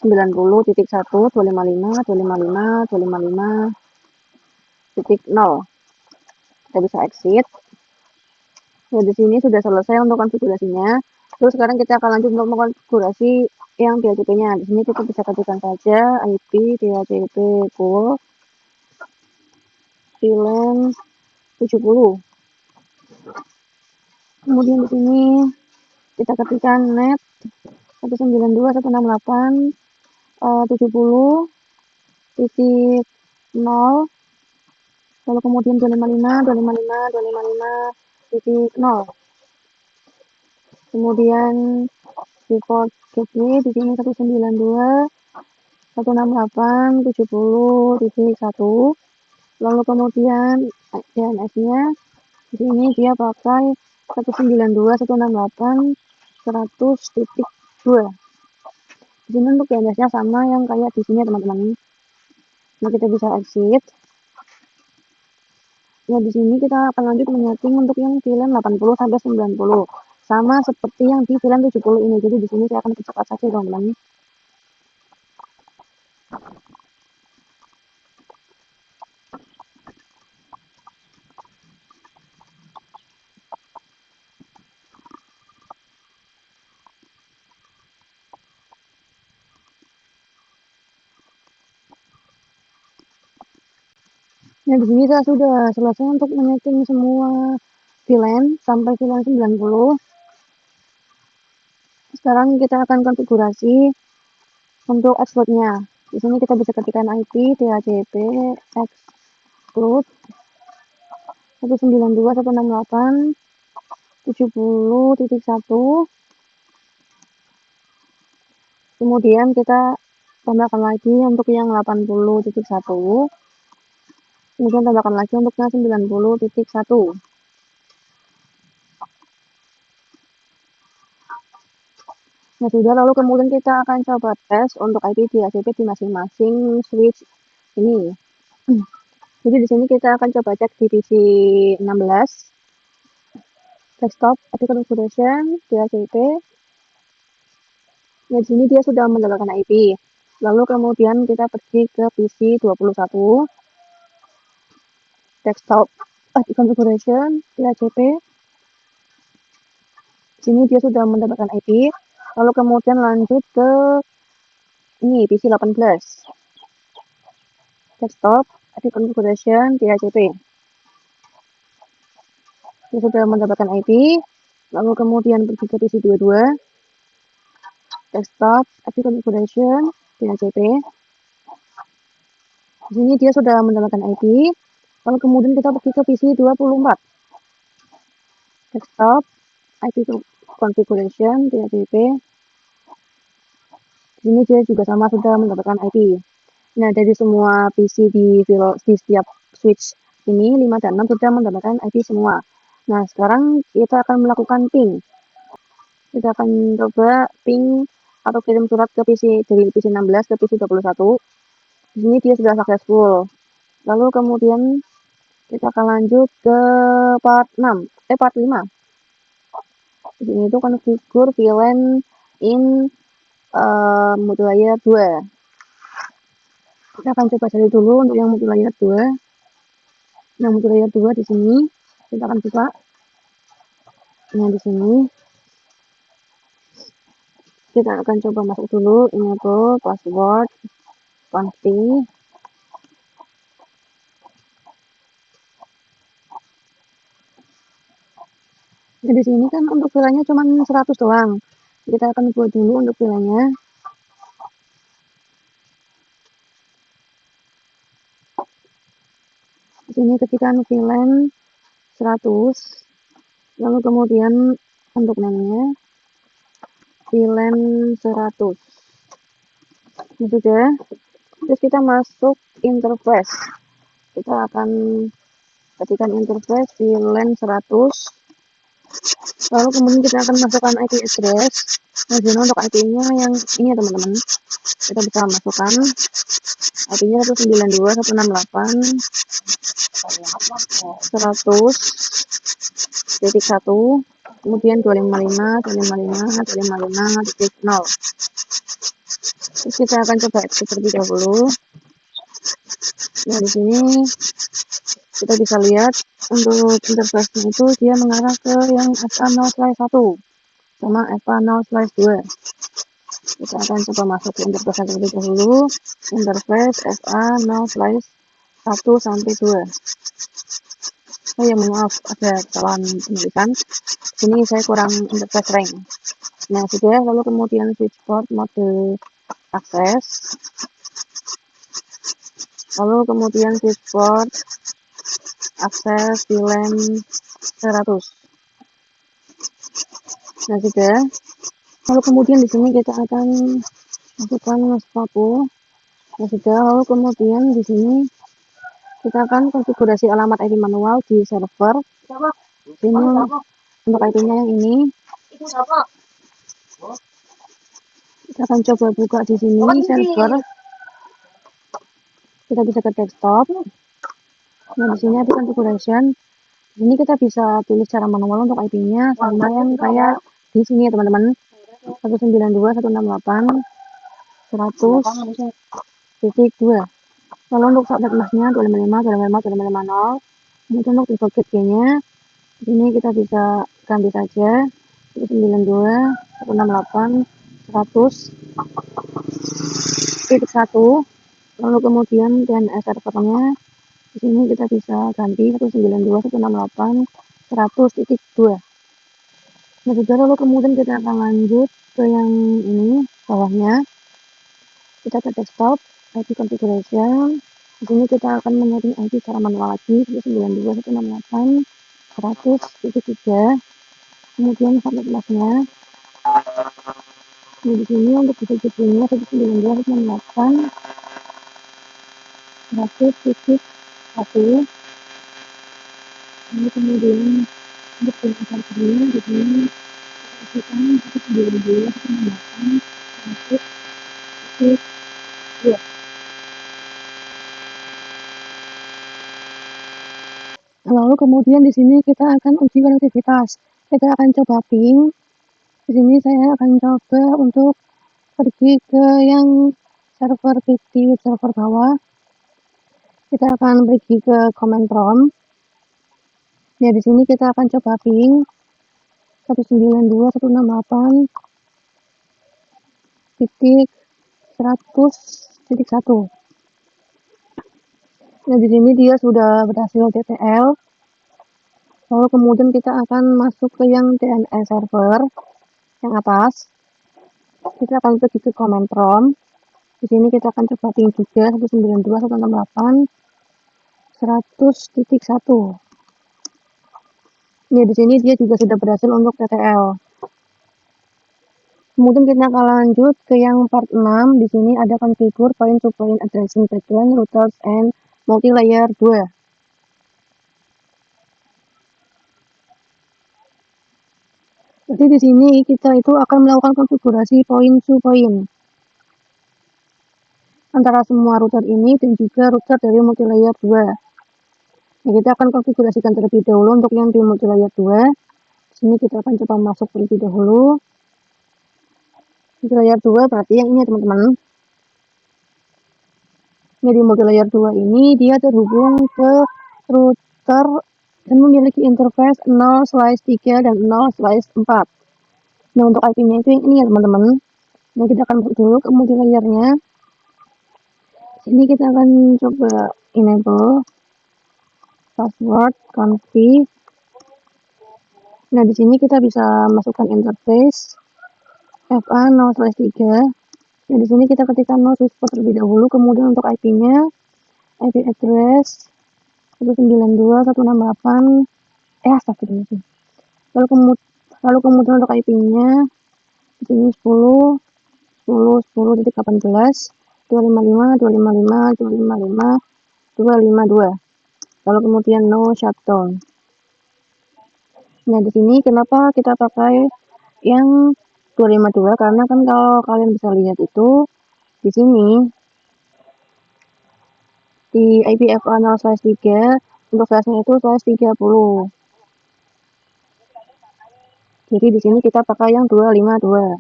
192.168.90.255.255.255.0. Kita bisa exit. Nah, di sini sudah selesai untuk konfigurasinya. Terus sekarang kita akan lanjut untuk mengkonfigurasi yang DHCP-nya. Di sini kita bisa ketikkan saja IP DHCP pool VLAN 70. Kemudian di sini kita ketikkan net 192.168.70.0. Lalu kemudian 255.255.255.0. Kemudian default gateway di sini 192.168.70.1. Lalu kemudian DNS-nya di sini dia pakai 192.168.100.2. Di sini untuk DNS-nya sama yang kayak di sini, teman-teman. Nah, kita bisa exit. Ya, di sini kita akan lanjut menyeting untuk yang VLAN 80 sampai 90. Sama seperti yang di VLAN 70 ini. Jadi di sini saya akan percepat saja, teman-teman. Nah, di sini kita sudah selesai untuk menyeting semua VLAN sampai VLAN 90. Sekarang kita akan konfigurasi untuk exploitnya. Di sini kita bisa ketikkan IP DHCP exclude 192.168.70.1. Kemudian kita tambahkan lagi untuk yang 80.1. Kemudian tambahkan lagi untuk yang 90.1. Nah, sudah, lalu kemudian kita akan coba tes untuk IP DHCP di masing-masing switch ini. Jadi di sini kita akan coba cek divisi 16 desktop IP configuration DHCP. Nah, di sini dia sudah mendapatkan IP. Lalu kemudian kita pergi ke PC 21 desktop IP configuration DHCP. Di sini dia sudah mendapatkan IP. Lalu kemudian lanjut ke ini PC 18 desktop IP configuration DHCP. Dia sudah mendapatkan IP. Lalu kemudian pergi ke PC 22 desktop IP configuration DHCP. Di sini dia sudah mendapatkan IP. Lalu kemudian kita pergi ke PC 24 desktop IP configuration DHCP. Di sini dia juga sama sudah mendapatkan IP. Nah, dari semua PC di setiap switch ini 5 dan 6 sudah mendapatkan IP semua. Nah, sekarang kita akan melakukan ping. Kita akan coba ping atau kirim surat ke PC dari PC 16 ke PC 21. Di sini dia sudah successful. Lalu kemudian kita akan lanjut ke part 5. Di sini itu konfigur VLAN in multilayer 2. Kita akan coba cari dulu untuk yang multilayer 2. Nah, multilayer 2 di sini kita akan buka. Nah, di sini kita akan coba masuk dulu enable password confi. Nah, di sini kan untuk VLAN-nya cuma 100 doang. Kita akan buat dulu untuk VLAN-nya. Di sini ketikkan VLAN 100. Lalu kemudian untuk name-nya VLAN 100. Ini sudah. Terus kita masuk interface. Kita akan ketikkan interface VLAN 100. Lalu kemudian kita akan masukkan IP address. Nah, jadi untuk IP-nya yang ini ya teman-teman. Kita bisa masukkan IP-nya 192.168.100.1, kemudian 255.255.255.0. Terus kita akan coba exit terlebih dahulu. Nah, di sini kita bisa lihat untuk interface-nya itu dia mengarah ke yang FA0/1 sama FA0/2. Kita akan coba masuk ke interface terlebih dahulu. Interface FA0/1 sampai 2. Oh ya, maaf, ada kesalahan penulisan. Sini saya kurang interface rank. Nah, sudah. Lalu kemudian switch port mode akses. Lalu kemudian switch port akses VLAN 100. Nah, sudah. Lalu kemudian di sini kita akan masukkan papu. Nah, sudah. Lalu kemudian di sini kita akan konfigurasi alamat IP manual di server. Ini untuk IP-nya yang ini. Kita akan coba buka di sini server. Kita bisa ke desktop. Nah, di sini ada configuration. Ini kita bisa tulis secara manual untuk IP-nya sama yang kayak di sini ya teman-teman. 192.168.100.2. Lalu untuk subnet mask-nya 255.255.255.0. Kemudian untuk default gateway-nya di sini kita bisa ganti saja 192.168.100.1. Lalu kemudian DNS servernya Di sini kita bisa ganti 192.168.100.2. Nah, saudara, lalu kemudian kita akan lanjut ke yang ini, bawahnya. Kita ke desktop, IP configuration. Di sini kita akan menyeting IP secara manual lagi, 192.168.100.3. Kemudian sampai kelasnya. Nah, di sini untuk BGP-nya 192.168.100.1. Ini kemudian untuk penyimpanan servernya di sini kita isikan 192.168.100.2. Lalu kemudian di sini kita akan uji konektivitas. Kita akan coba ping. Di sini saya akan coba untuk pergi ke yang server PT web server bawah. Kita akan pergi ke command prompt. Ya, di sini kita akan coba ping 192.168.100.1. Nah, di sini dia sudah berhasil TTL. Lalu kemudian kita akan masuk ke yang DNS server yang atas. Kita akan pergi ke command prompt. Di sini kita akan coba ping juga 192.168.100.1. Ya, di sini dia juga sudah berhasil untuk TTL. Kemudian kita akan lanjut ke yang part 6. Di sini ada configure point to point addressing backend routers and multi-layer 2. Jadi di sini kita itu akan melakukan konfigurasi point to point antara semua router ini dan juga router dari multi-layer 2. Nah, kita akan konfigurasikan terlebih dahulu untuk yang di multi-layer 2. Di sini kita akan coba masuk terlebih dahulu. Multi-layer 2 berarti yang ini, teman-teman. Ini di multi-layer 2 ini dia terhubung ke router dan memiliki interface 0/3 dan 0/4. Nah, untuk IP-nya itu yang ini ya, teman-teman. Nah, kita akan masuk dulu ke multi-layernya. Sini kita akan coba enable password config. Nah, di sini kita bisa masukkan interface FA 0/3. Nah, di sini kita ketikkan no switchport terlebih dahulu, kemudian untuk IP-nya IP address 192.168. Astagfirullahaladzim. Lalu kemudian untuk IP-nya di sini 10 10.10.18 255 255 255 252. Lalu kemudian no shutdown. Nah, di sini kenapa kita pakai yang 252? Karena kan kalau kalian bisa lihat itu di sini di IPFA 0/3 untuk size-nya itu size 30. Jadi di sini kita pakai yang 252.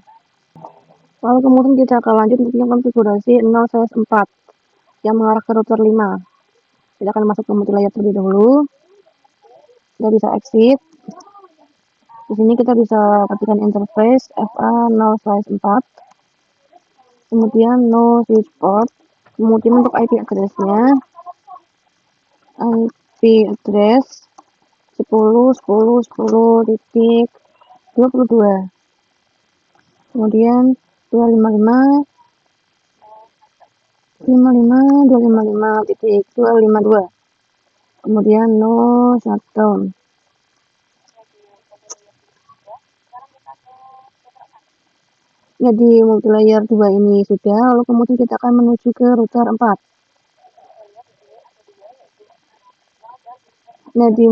Lalu kemudian kita akan lanjut untuk yang konfigurasi 0/4 yang mengarah ke router 5. Kita akan masuk ke multi-layer terlebih dahulu. Kita bisa exit. Di sini kita bisa ketikkan interface FA 0/4. Kemudian no switch port. Kemudian untuk IP address-nya IP address 10.10.10.22. Kemudian 255 255.252. Kemudian no shutdown. Jadi multi-layer 2 ini sudah, lalu kemudian kita akan menuju ke router 4. Nah, di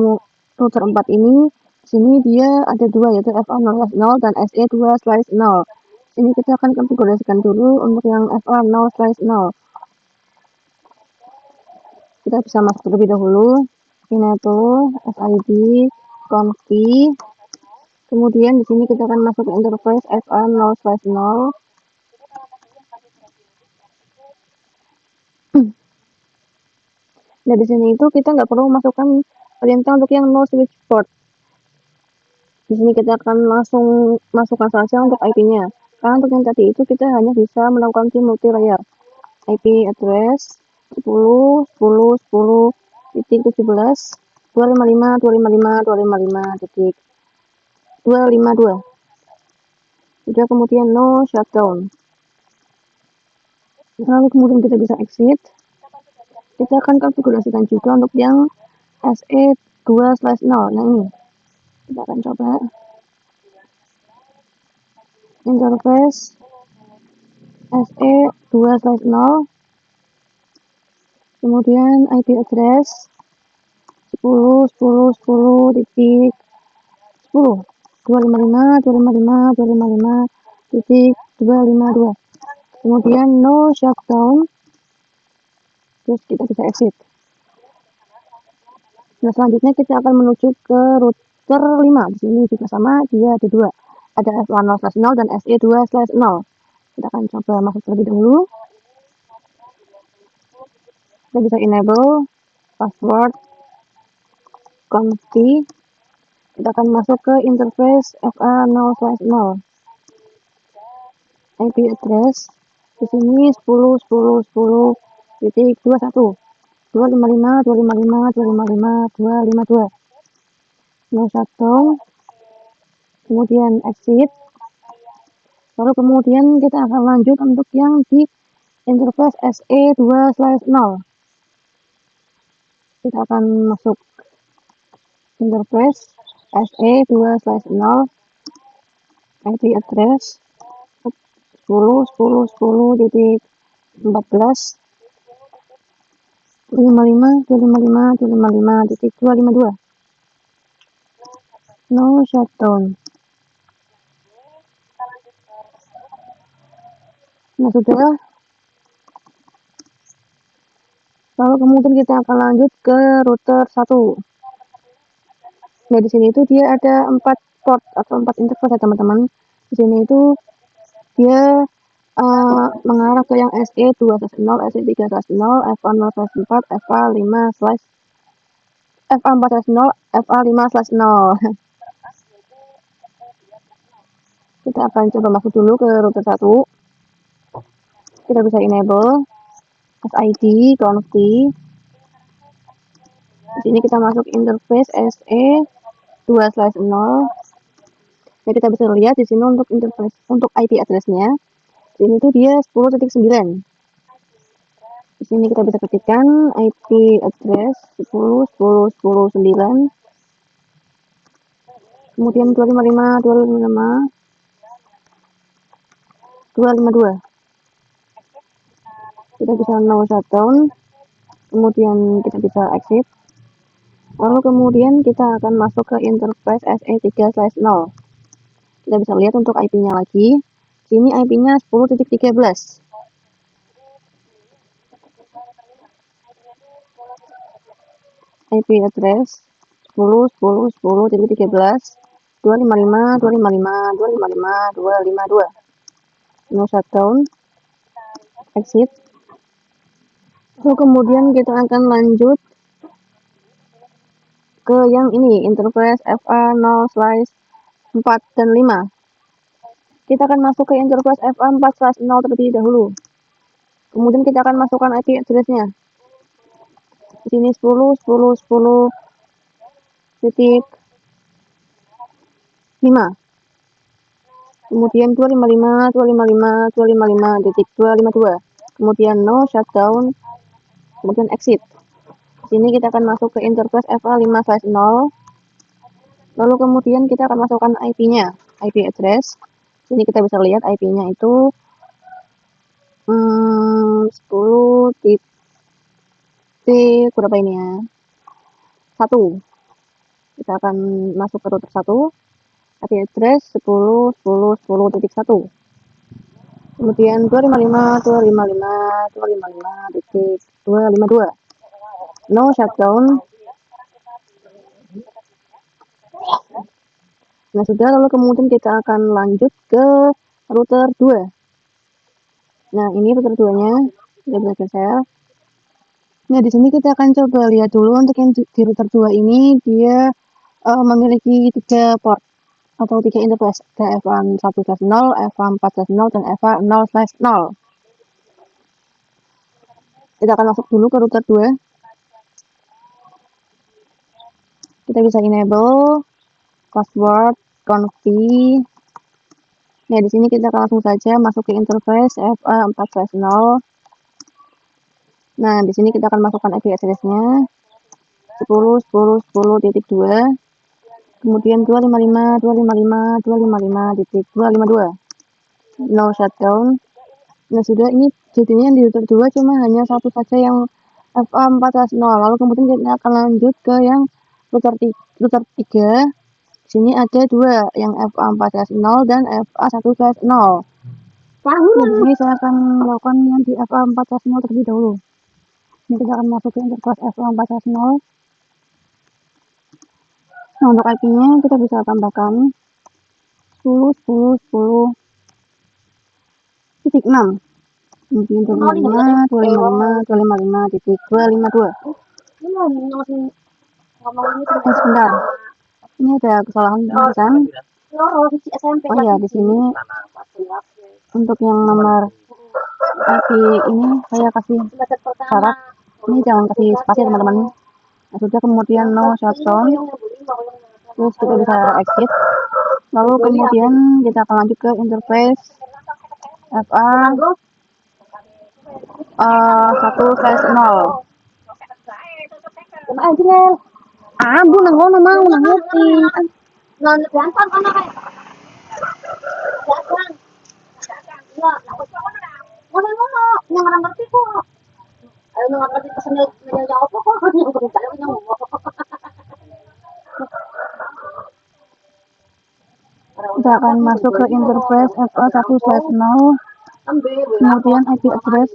router 4 ini sini dia ada dua, yaitu FA0/0 dan SE2/0. Sini kita akan konfigurasikan dulu untuk yang FA0/0. Kita bisa masuk terlebih dahulu, enable SID config. Kemudian di sini kita akan masuk ke interface FA0/0. Nah, di sini itu kita nggak perlu masukkan perintah untuk yang no switch port. Di sini kita akan langsung masukkan saja untuk IP-nya. Karena untuk yang tadi itu kita hanya bisa melakukan multi-layer. IP address 10.10.10 titik 17 255 255 255 titik 252. Sudah, kemudian no shutdown. Lalu kemudian kita bisa exit. Kita akan konfigurasikan juga untuk yang SE2/0. Nah, ini kita akan coba interface SE2/0, kemudian IP address 10 titik 10 255 255 255 titik 252. Kemudian no shutdown, terus kita bisa exit. Nah, selanjutnya kita akan menuju ke router 5. Di sini juga sama, dia ada dua, ada F10/0 dan SE2/0. Kita akan coba masuk terlebih dahulu. Kita bisa enable password confi. Kita akan masuk ke interface FA0/0. IP address di sini 10 titik 21 255 255 255 252. No shutdown, kemudian exit. Lalu kemudian kita akan lanjut untuk yang di interface SE2/0. Kita akan masuk interface SE2/0, IP address 10 titik 14 255 255 255 titik 252. No shutdown. Nah, sudah. Lalu kemudian kita akan lanjut ke router 1. Nah, di sini itu dia ada 4 port atau 4 interface ya teman-teman. Di sini itu dia mengarah ke yang SE2/0, SE3/0, FA0/4, FA4/0, FA5/0. Kita akan coba masuk dulu ke router 1. Kita bisa enable SID confi. Di sini kita masuk interface SE2/0. Nah, kita bisa lihat di sini untuk interface untuk IP address-nya. Di sini tuh dia 10.9. Di sini kita bisa ketikkan IP address 10.10.10.9. Kemudian 255 255 252. Kita bisa no shutdown, kemudian kita bisa exit. Lalu kemudian kita akan masuk ke interface SE3/0. Kita bisa lihat untuk IP-nya lagi. Sini IP-nya 10.13. IP address 10.10.10.13 255 255 255 252. No shutdown, exit. Lalu kemudian kita akan lanjut ke yang ini, interface FA0/4 dan 5. Kita akan masuk ke interface FA4/0 terlebih dahulu. Kemudian kita akan masukkan IP address-nya. Di sini 10 titik 5. Kemudian 255 titik 252. Kemudian no shutdown, kemudian exit. Di sini kita akan masuk ke interface FA5/0. Lalu kemudian kita akan masukkan IP-nya, IP address. Sini kita bisa lihat IP-nya itu 10 titik berapa ini ya? 1. Kita akan masuk ke router 1. IP address 10.10.10.1. Kemudian 255 titik 252. No shutdown. Nah, sudah. Lalu kemudian kita akan lanjut ke router 2. Nah, ini router 2-nya. Kita bisa geser. Nah, di sini kita akan coba lihat dulu untuk yang di router 2 ini dia memiliki 3 port atau 3 interface, ada FA1/0, FA4/0 dan FA0/0. Kita akan masuk dulu ke router 2. Kita bisa enable password confi. Ya, di sini kita langsung saja masuk ke interface FA4/0. Nah, di sini kita akan masukkan IP address-nya 10.10.10.2, kemudian 255.255.255.252. No shutdown. Nah, sudah, ini jadinya di router 2 cuma hanya satu saja yang FA4/0. Lalu kemudian kita akan lanjut ke yang router 3. Di sini ada dua, yang FA4/0 dan FA1/0. Nah, di sini saya akan melakukan yang di FA4/0 terlebih dahulu. Ini kita akan masuk ke interface FA4/0. Nah, untuk IP-nya kita bisa tambahkan 10.10.10.6. Kemudian 255.255.255.252. Sebentar. Ini ada kesalahan tulisan. Oh ya, di sini untuk yang nomor IP ini saya kasih syarat. Ini jangan kasih spasi teman-teman. Nah, sudah, kemudian no shutdown. Terus kita bisa exit. Lalu kemudian kita akan lanjut ke interface FA 1/0. Abu nang kono mau nang ngerti. Kita akan masuk ke interface FA 1/0. Kemudian IP address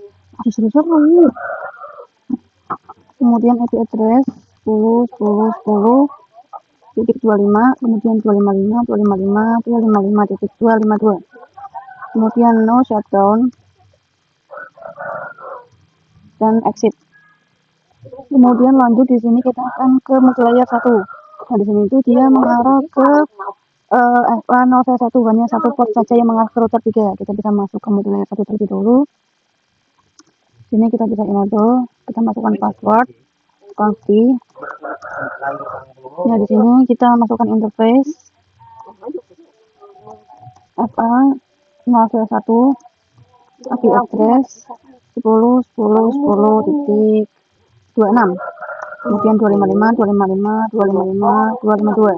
kemudian IP address 10.10.10.25, kemudian 255.255.255.252. Kemudian no shutdown dan exit. Kemudian lanjut, di sini kita akan ke multilayer 1. Nah, di sini itu dia mengarah ke FA0/1, hanya satu port saja yang mengarah ke router 3. Kita bisa masuk ke multilayer 1 terlebih dahulu. Sini kita bisa enable, kita masukkan password confi. Nah, di sini kita masukkan interface FA0/1, IP address 10.10.10.26, kemudian 255.255.255.252.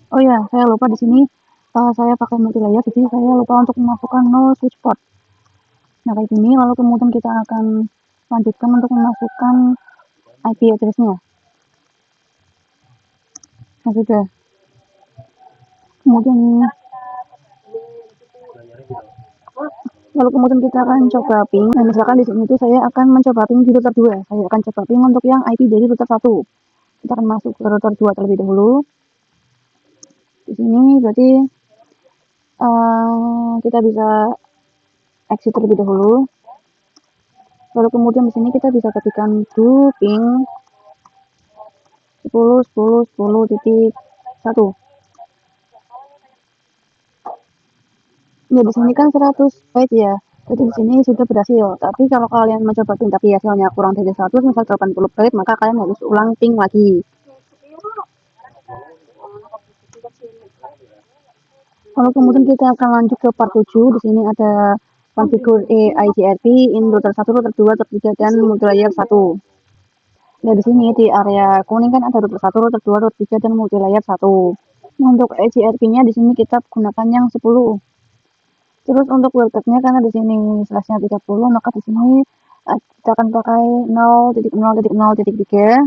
Oh ya, saya lupa di sini saya pakai multilayer, jadi saya lupa untuk memasukkan no switch port. Nah, kayak gini. Lalu kemudian kita akan lanjutkan untuk memasukkan IP address-nya. Nah, sudah. Lalu kemudian kita akan coba ping. Nah, misalkan di sini itu saya akan mencoba ping di router 2. Saya akan coba ping untuk yang IP dari router 1. Kita akan masuk ke router 2 terlebih dahulu. Di sini berarti kita bisa exit terlebih dahulu. Lalu kemudian di sini kita bisa ketikkan do ping 10.10.10.1. Ya, di sini kan 100 byte ya. Jadi di sini sudah berhasil. Tapi kalau kalian mencoba ping tapi hasilnya kurang dari 100, misal 80 byte, maka kalian harus ulang ping lagi. Lalu kemudian kita akan lanjut ke part 7. Di sini ada configure EIGRP in router 1, router 2, router 3, dan multilayer 1. Nah, di sini di area kuning kan ada router 1, router 2, router 3, dan multilayer 1. Nah, untuk EIGRP-nya di sini kita gunakan yang 10. Terus untuk webpack-nya karena di sini slash-nya 30, maka di sini kita akan pakai 0.0.0.3.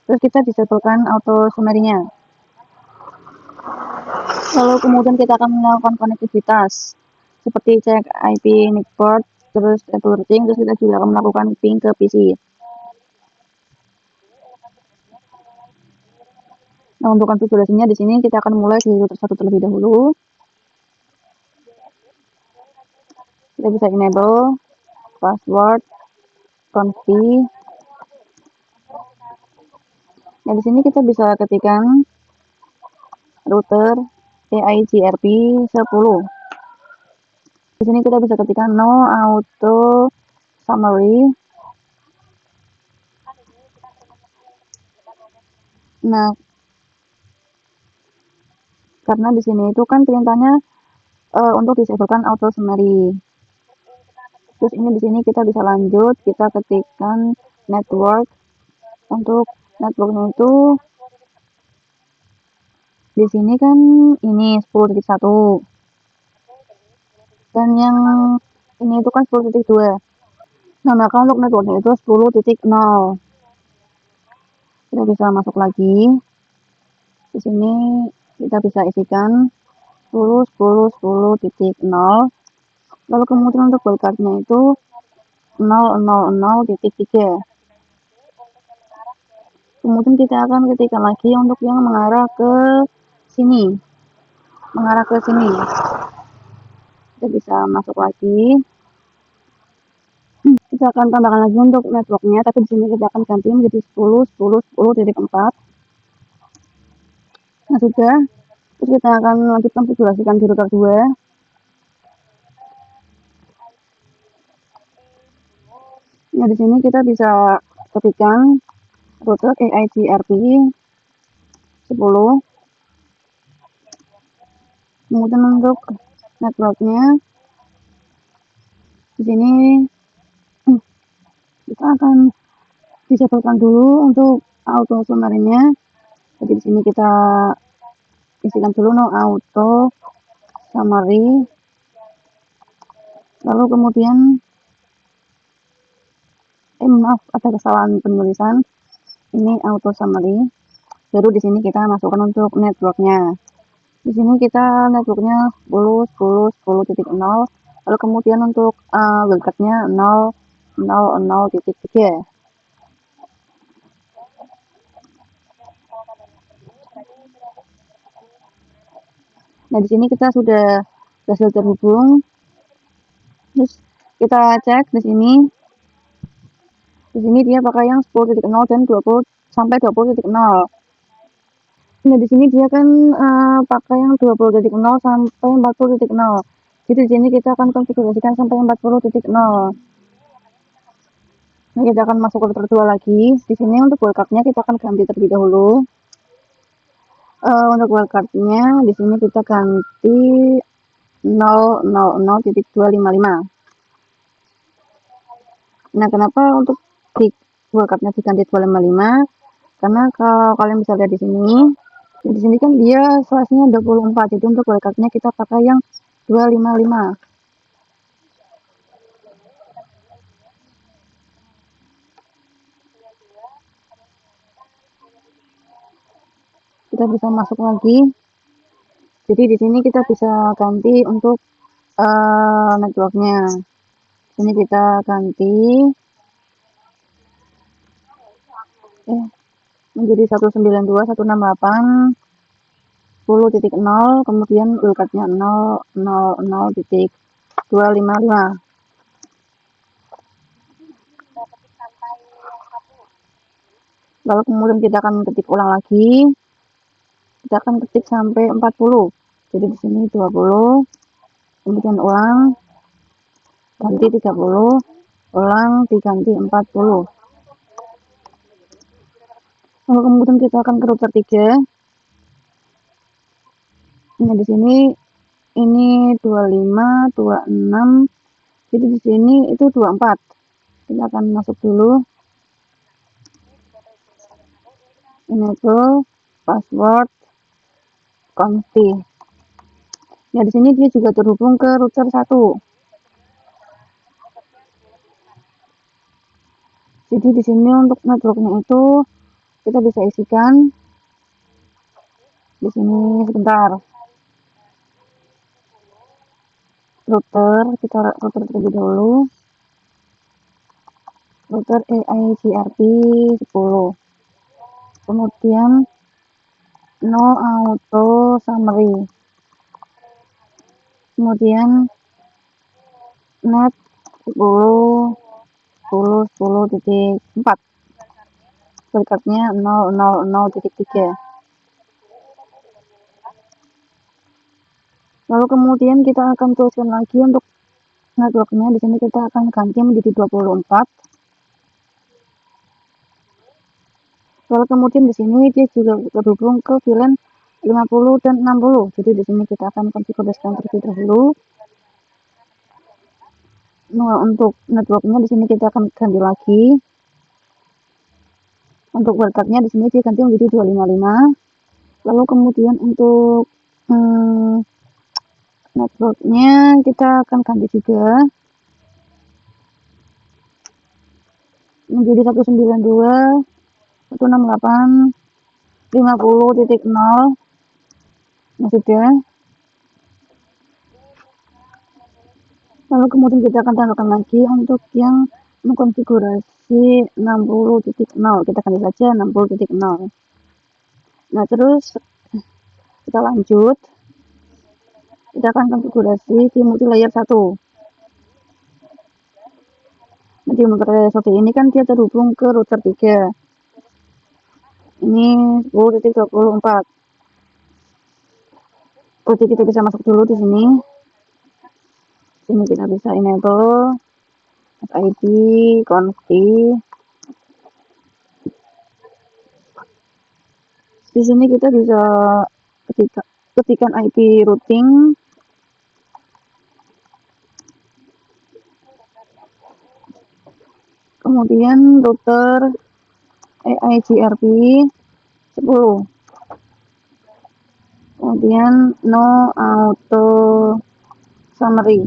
Terus kita disablekan auto summary-nya. Lalu kemudian kita akan melakukan konektivitas seperti cek IP NIC port, terus routing, terus kita juga akan melakukan ping ke PC. Nah, untuk konfigurasinya di sini kita akan mulai di router 1 terlebih dahulu. Kita bisa enable password confi. Nah, di sini kita bisa ketikkan router EIGRP 10. Di sini kita bisa ketikkan no auto summary. Nah, karena di sini itu kan perintahnya untuk disablekan auto summary. Terus ini di sini kita bisa lanjut, kita ketikkan network. Untuk networknya itu di sini kan ini 10.1 dan yang ini itu kan 10.2. Nah, maka untuk networknya itu 10.0. Kita bisa masuk lagi. Di sini kita bisa isikan 10.10.10.0. Lalu kemudian untuk wildcardnya itu 000.3. Kemudian kita akan ketikkan lagi untuk yang mengarah ke sini. Kita bisa masuk lagi. Kita akan tambahkan lagi untuk networknya, tapi di sini kita akan ganti menjadi 10.10.10.4. Nah, sudah. Terus kita akan lanjutkan konfigurasikan di router 2. Nah, di sini kita bisa ketikkan router AIGRP 10. Kemudian untuk networknya di sini kita akan disablekan dulu untuk auto summary-nya. Jadi di sini kita isikan dulu no auto summary. Lalu kemudian maaf, ada kesalahan penulisan. Ini auto summary. Baru di sini kita masukkan untuk networknya. Di sini kita networknya 10.10.10.0. Lalu kemudian untuk wildcardnya 0.0.0.3. Nah, di sini kita sudah berhasil terhubung. Terus kita cek di sini. Di sini dia pakai yang 10.0 dan 20 sampai 20.0. Nah, di sini dia kan pakai yang 20.0 sampai 40.0. Jadi di sini kita akan konfigurasikan sampai 40.0. Nah, kita akan masuk ke router 2 lagi. Di sini untuk wildcardnya kita akan ganti terlebih dahulu. Untuk wildcardnya di sini kita ganti 000.255. Nah, kenapa untuk di wildcardnya diganti 255? Karena kalau kalian bisa lihat di sini kan dia size-nya 24. Jadi untuk wildcardnya kita pakai yang 255. Kita bisa masuk lagi. Jadi di sini kita bisa ganti untuk networknya. Sini kita ganti menjadi 192.168.10.0, kemudian wildcardnya 000.255. Lalu kemudian kita akan ketik ulang lagi. Kita akan ketik sampai 40. Jadi di sini 20, kemudian ulang ganti 30, ulang diganti 40. Lalu kemudian kita akan ke router 3. Nah, di sini ini 25, 26. Jadi di sini itu 24. Kita akan masuk dulu. Enable password confi. Ya, di sini dia juga terhubung ke router 1. Jadi di sini untuk networknya itu kita bisa isikan di sini sebentar. Kita router terlebih dahulu. Router AIGRP 10. Kemudian no auto summary. Kemudian net 10.10.4. Wildcardnya 000.3. Lalu kemudian kita akan tuliskan lagi untuk networknya. Di sini kita akan ganti menjadi 24. Lalu kemudian di sini dia juga terhubung ke VLAN 50 dan 60. Jadi di sini kita akan konfigurasikan terlebih dahulu. Nah, untuk networknya di sini kita akan ganti lagi. Untuk wildcardnya di sini diganti menjadi 255. Lalu kemudian untuk networknya kita akan ganti juga menjadi 192.168.50.0. Nah, sudah. Lalu kemudian kita akan tambahkan lagi untuk yang mengkonfigurasi 60.0. Kita ganti saja 60.0. Nah, terus kita lanjut. Kita akan konfigurasi di multi layer 1. Nah, di multi layer 1 ini kan dia terhubung ke router 3. Ini 10.24. Berarti kita bisa masuk dulu di sini. Sini kita bisa enable FID, config. Di sini kita bisa ketikkan IP routing. Kemudian router AIGRP 10. Kemudian no auto summary.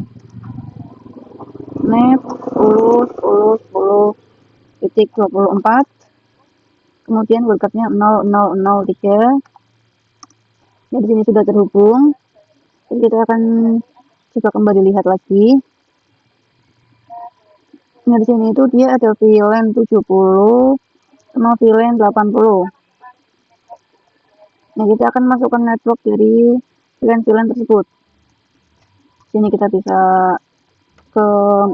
Net 10.10.10.24. Kemudian wildcardnya 0003. Nah, di sini sudah terhubung. Jadi kita akan coba kembali lihat lagi. Nah, di sini itu dia ada VLAN 70 sama VLAN 80. Nah, kita akan masukkan network dari VLAN tersebut. Sini kita bisa ke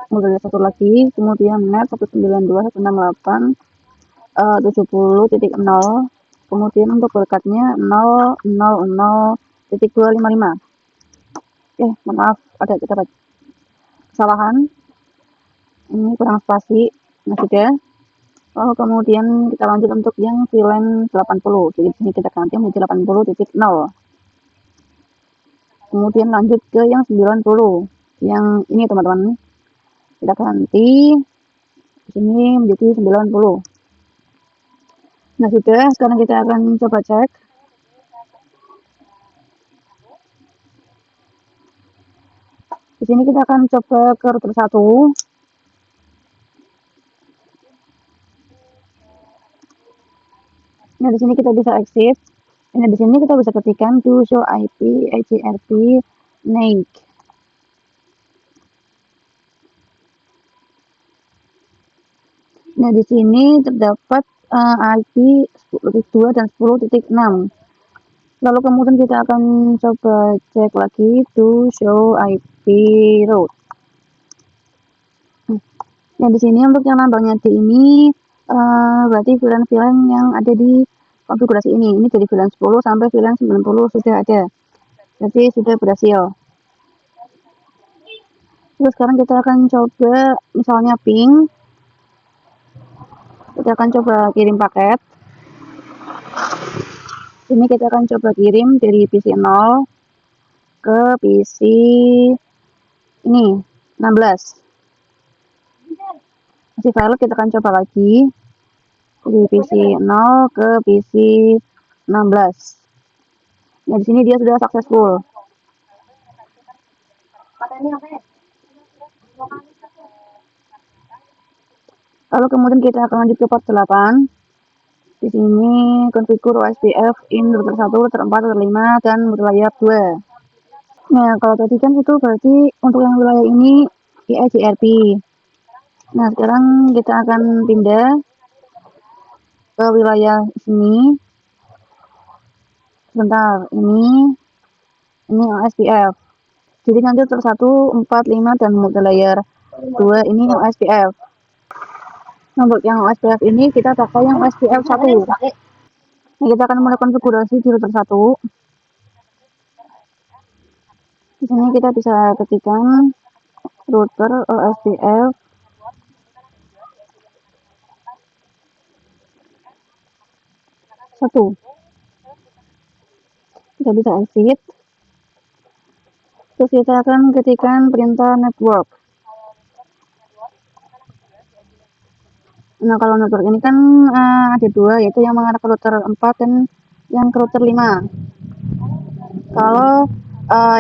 model satu lagi, kemudian net 192.168.70.0. Kemudian untuk wildcardnya 000.255. Maaf, ada kita kesalahan. Ini kurang spasi. Nah, sudah. Lalu kemudian kita lanjut untuk yang VLAN 80. Jadi di sini kita ganti menjadi 80.0. Kemudian lanjut ke yang 90. Yang ini teman-teman. Kita ganti di sini menjadi 90. Nah, sudah. Sekarang kita akan coba cek. Di sini kita akan coba ke router 1. Nah, di sini kita bisa exit. Nah, di sini kita bisa ketikkan to show IP AGRP NAIC. Nah, di sini terdapat IP 10.2 dan 10.6. Lalu kemudian kita akan coba cek lagi to show IP route. Nah, di sini untuk yang lambangnya D ini berarti VLAN yang ada di konfigurasi ini. Ini dari VLAN 10 sampai VLAN 90 sudah ada. Jadi sudah berhasil. Terus sekarang kita akan coba misalnya ping. Kita akan coba kirim paket. Ini kita akan coba kirim dari PC 0 ke PC ini 16. Masih valid, kita akan coba lagi dari PC 0 ke PC 16. Nah, di sini dia sudah successful. Lalu kemudian kita akan lanjut ke port 8. Di sini konfigur OSPF in router 1, router 4, router 5, dan wilayah 2. Nah, kalau tadi kan itu berarti untuk yang wilayah ini IIGRP. Nah, sekarang kita akan pindah ke wilayah sini. Sebentar, ini OSPF. Jadi nanti router 1, 4, 5, dan multilayer 2 ini yang OSPF. Nah, untuk yang OSPF ini kita pakai yang OSPF 1. Nah, kita akan mulai konfigurasi di router 1. Di sini kita bisa ketikkan router OSPF 1. Kita bisa exit. Terus kita akan ketikkan perintah network. Nah, kalau network ini kan ada dua, yaitu yang mengarah ke router 4 dan yang ke router 5. Kalau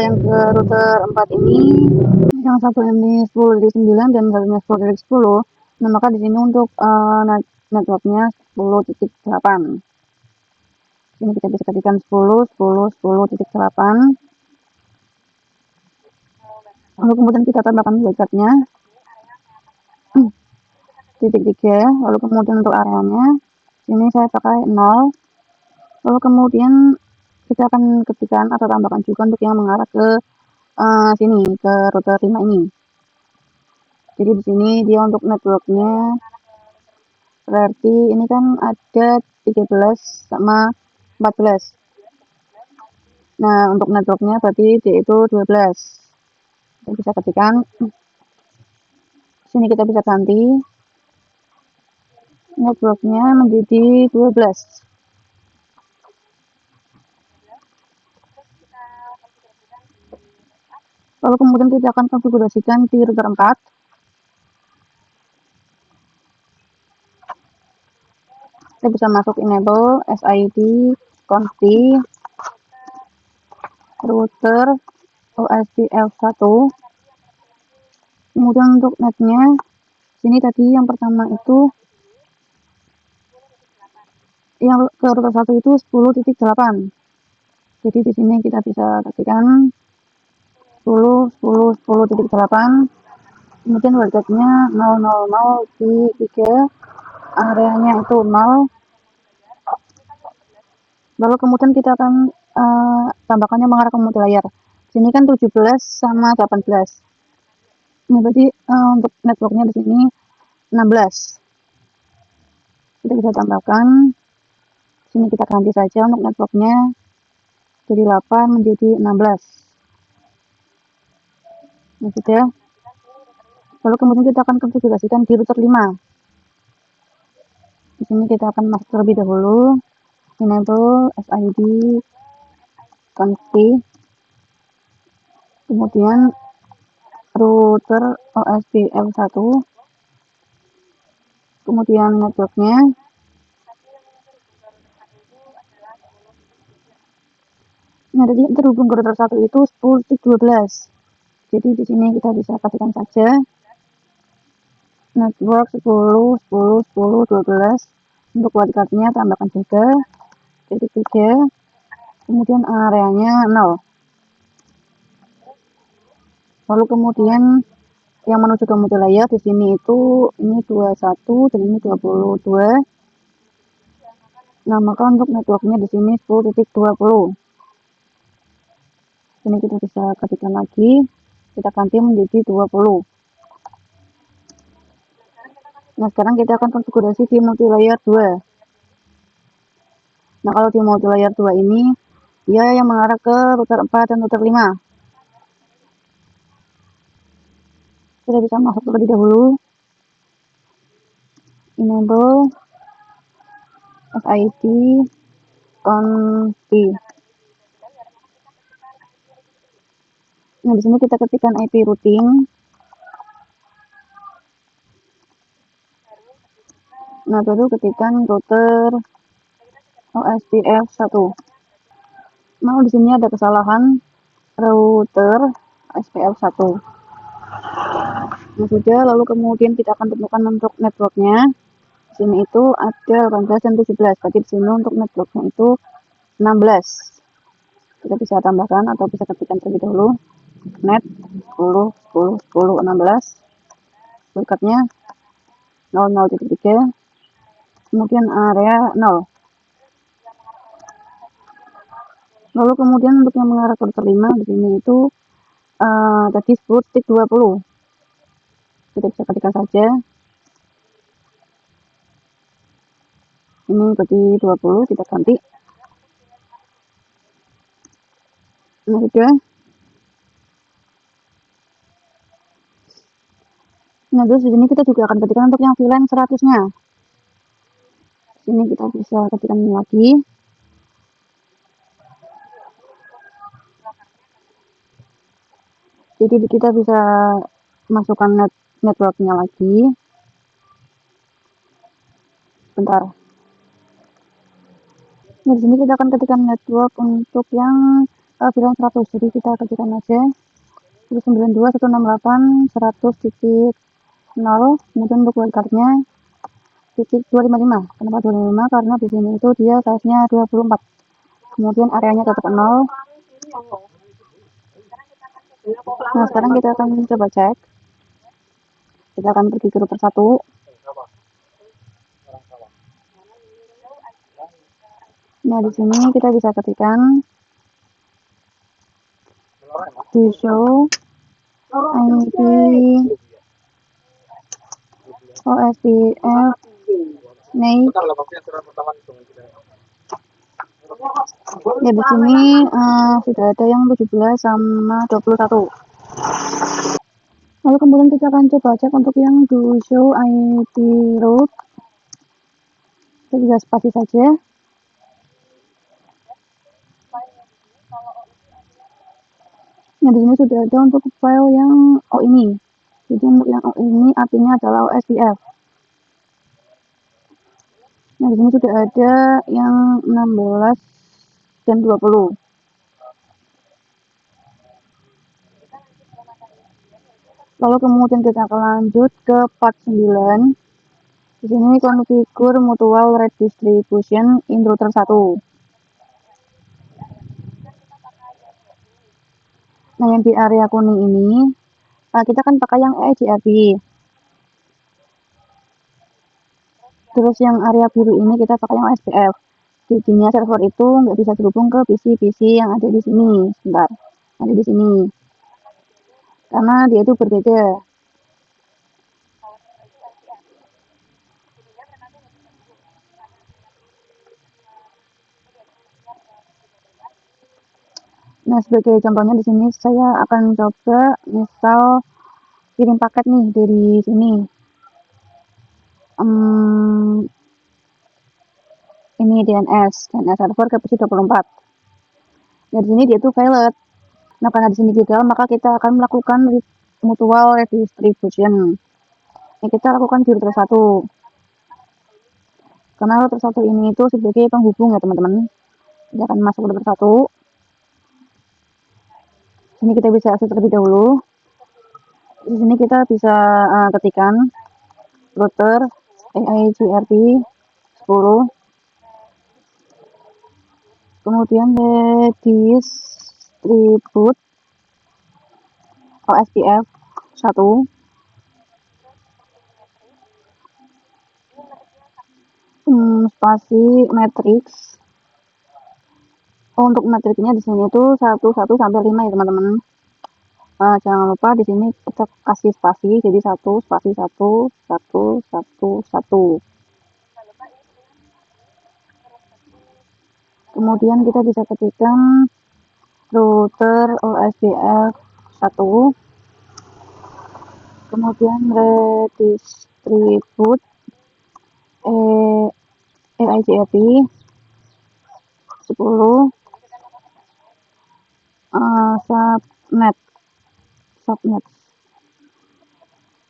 yang ke router 4 ini, yang satu ini 10.9 dan satunya 10.10, nah maka di sini untuk networknya 10.8. Ini kita bisa ketikkan 10.10.10.8. Lalu kemudian kita tambahkan websitenya .3, lalu kemudian untuk areanya ini saya pakai 0. Lalu kemudian kita akan ketikkan atau tambahkan juga untuk yang mengarah ke sini, ke router 5 ini. Jadi di sini dia untuk networknya berarti ini kan ada 13 sama 14. Nah, untuk networknya berarti dia itu 12. Kita bisa ketikkan. Sini kita bisa ganti networknya menjadi 12. Lalu kemudian kita akan konfigurasikan di router 4. Kita bisa masuk enable SID config router OSPF1. Kemudian untuk netnya sini tadi yang pertama itu yang ke router 1 itu 10.8. Jadi di sini kita bisa ketikkan 10.10.10.8. Kemudian websitenya 000 di 3, areanya itu 0. Lalu kemudian kita akan tambahkannya mengarah ke multilayer. Sini kan 17 sama 18. Ini berarti untuk networknya di sini 16. Kita bisa tambahkan. Sini kita ganti saja untuk networknya dari 8 menjadi 16. Nah, sudah. Lalu kemudian kita akan konfigurasikan di router 5. Di sini kita akan masuk terlebih dahulu. Enable SID config. Kemudian router OSPF1. Kemudian networknya. Nah, jadi terhubung ke router 1 itu 10.12. Jadi di sini kita bisa ketikkan saja network 10.10.10.12. Untuk wildcardnya tambahkan juga titik 3. Kemudian areanya 0. Lalu kemudian yang menuju ke multilayer di sini itu ini 21 dan ini 22. Nah, maka untuk networknya di sini 10.20. Ini kita bisa ketikkan lagi, kita ganti menjadi 20. Nah, sekarang kita akan konfigurasi di multilayer 2. Nah, kalau di multilayer 2 ini dia yang mengarah ke router 4 dan router 5. Kita bisa masuk terlebih dahulu. Enable SID config. Nah, di sini kita ketikkan IP routing. Nah, baru ketikkan router OSPF1. Nah, di sini ada kesalahan router OSPF1. Nah, sudah, lalu kemudian kita akan tentukan untuk networknya. Di sini itu ada 18 dan 17. Berarti di sini untuk networknya itu 16. Kita bisa tambahkan atau bisa ketikkan terlebih dahulu. Net 10, 10, 10, 16. Berikutnya 00.3. Kemudian area 0. Lalu kemudian untuk yang mengarah ke router 5 di sini itu tadi 10.20. Kita bisa ketikkan saja. Ini berarti 20, kita ganti. Nah, sudah. Nah, terus di sini kita juga akan ketikkan untuk yang VLAN 100-nya. Sini kita bisa ketikkan lagi. Jadi kita bisa masukkan networknya lagi. Bentar. Nah, di sini kita akan ketikkan network untuk yang bilang 100. Jadi kita ketikkan aja 192.168.100.0. Kemudian untuk wildcardnya titik 255. Kenapa 255? Karena di sini itu dia size-nya 24. Kemudian areanya tetap 0. Nah, sekarang kita akan coba cek. Kita akan pergi ke router 1. Nah, di sini kita bisa ketikkan di show IP OSPF NAIC. Ya, di sini sudah ada yang 17 sama 21. Lalu kemudian kita akan coba cek untuk yang do show IP route. Kita bisa spasi saja. Nah, di sini sudah ada untuk file yang ini. Jadi untuk yang ini artinya adalah OSPF. Nah, di sini sudah ada yang 16 dan 20. Lalu kemudian kita akan lanjut ke part 9. Di sini konfigur mutual redistribution in router 1. Nah, yang di area kuning ini kita kan pakai yang EIGRP. Terus yang area biru ini kita pakai yang OSPF. Jadinya server itu nggak bisa terhubung ke PC-PC yang ada di sini. Sebentar, ada di sini. Karena dia itu berbeda. Nah, sebagai contohnya di sini saya akan coba misal kirim paket nih dari sini. Ini DNS server ke PC 24. Nah, di sini dia tuh valid. Nah, karena di sini gagal, maka kita akan melakukan mutual redistribution. Ini kita lakukan di router 1. Karena router 1 ini itu sebagai penghubung ya, teman-teman. Kita akan masuk ke router 1. Sini kita bisa akses terlebih dahulu. Di sini kita bisa ketikkan router EIGRP 10. Kemudian redistribute OSPF 1. Spasi matrix. Untuk matrixnya di sini itu 1 sampai 5 ya, teman-teman. Jangan lupa di sini kita kasih spasi, jadi 1 spasi 1 1 1 1. Kemudian kita bisa ketikkan router OSPF 1. Kemudian redistribute EIGRP 10 subnet.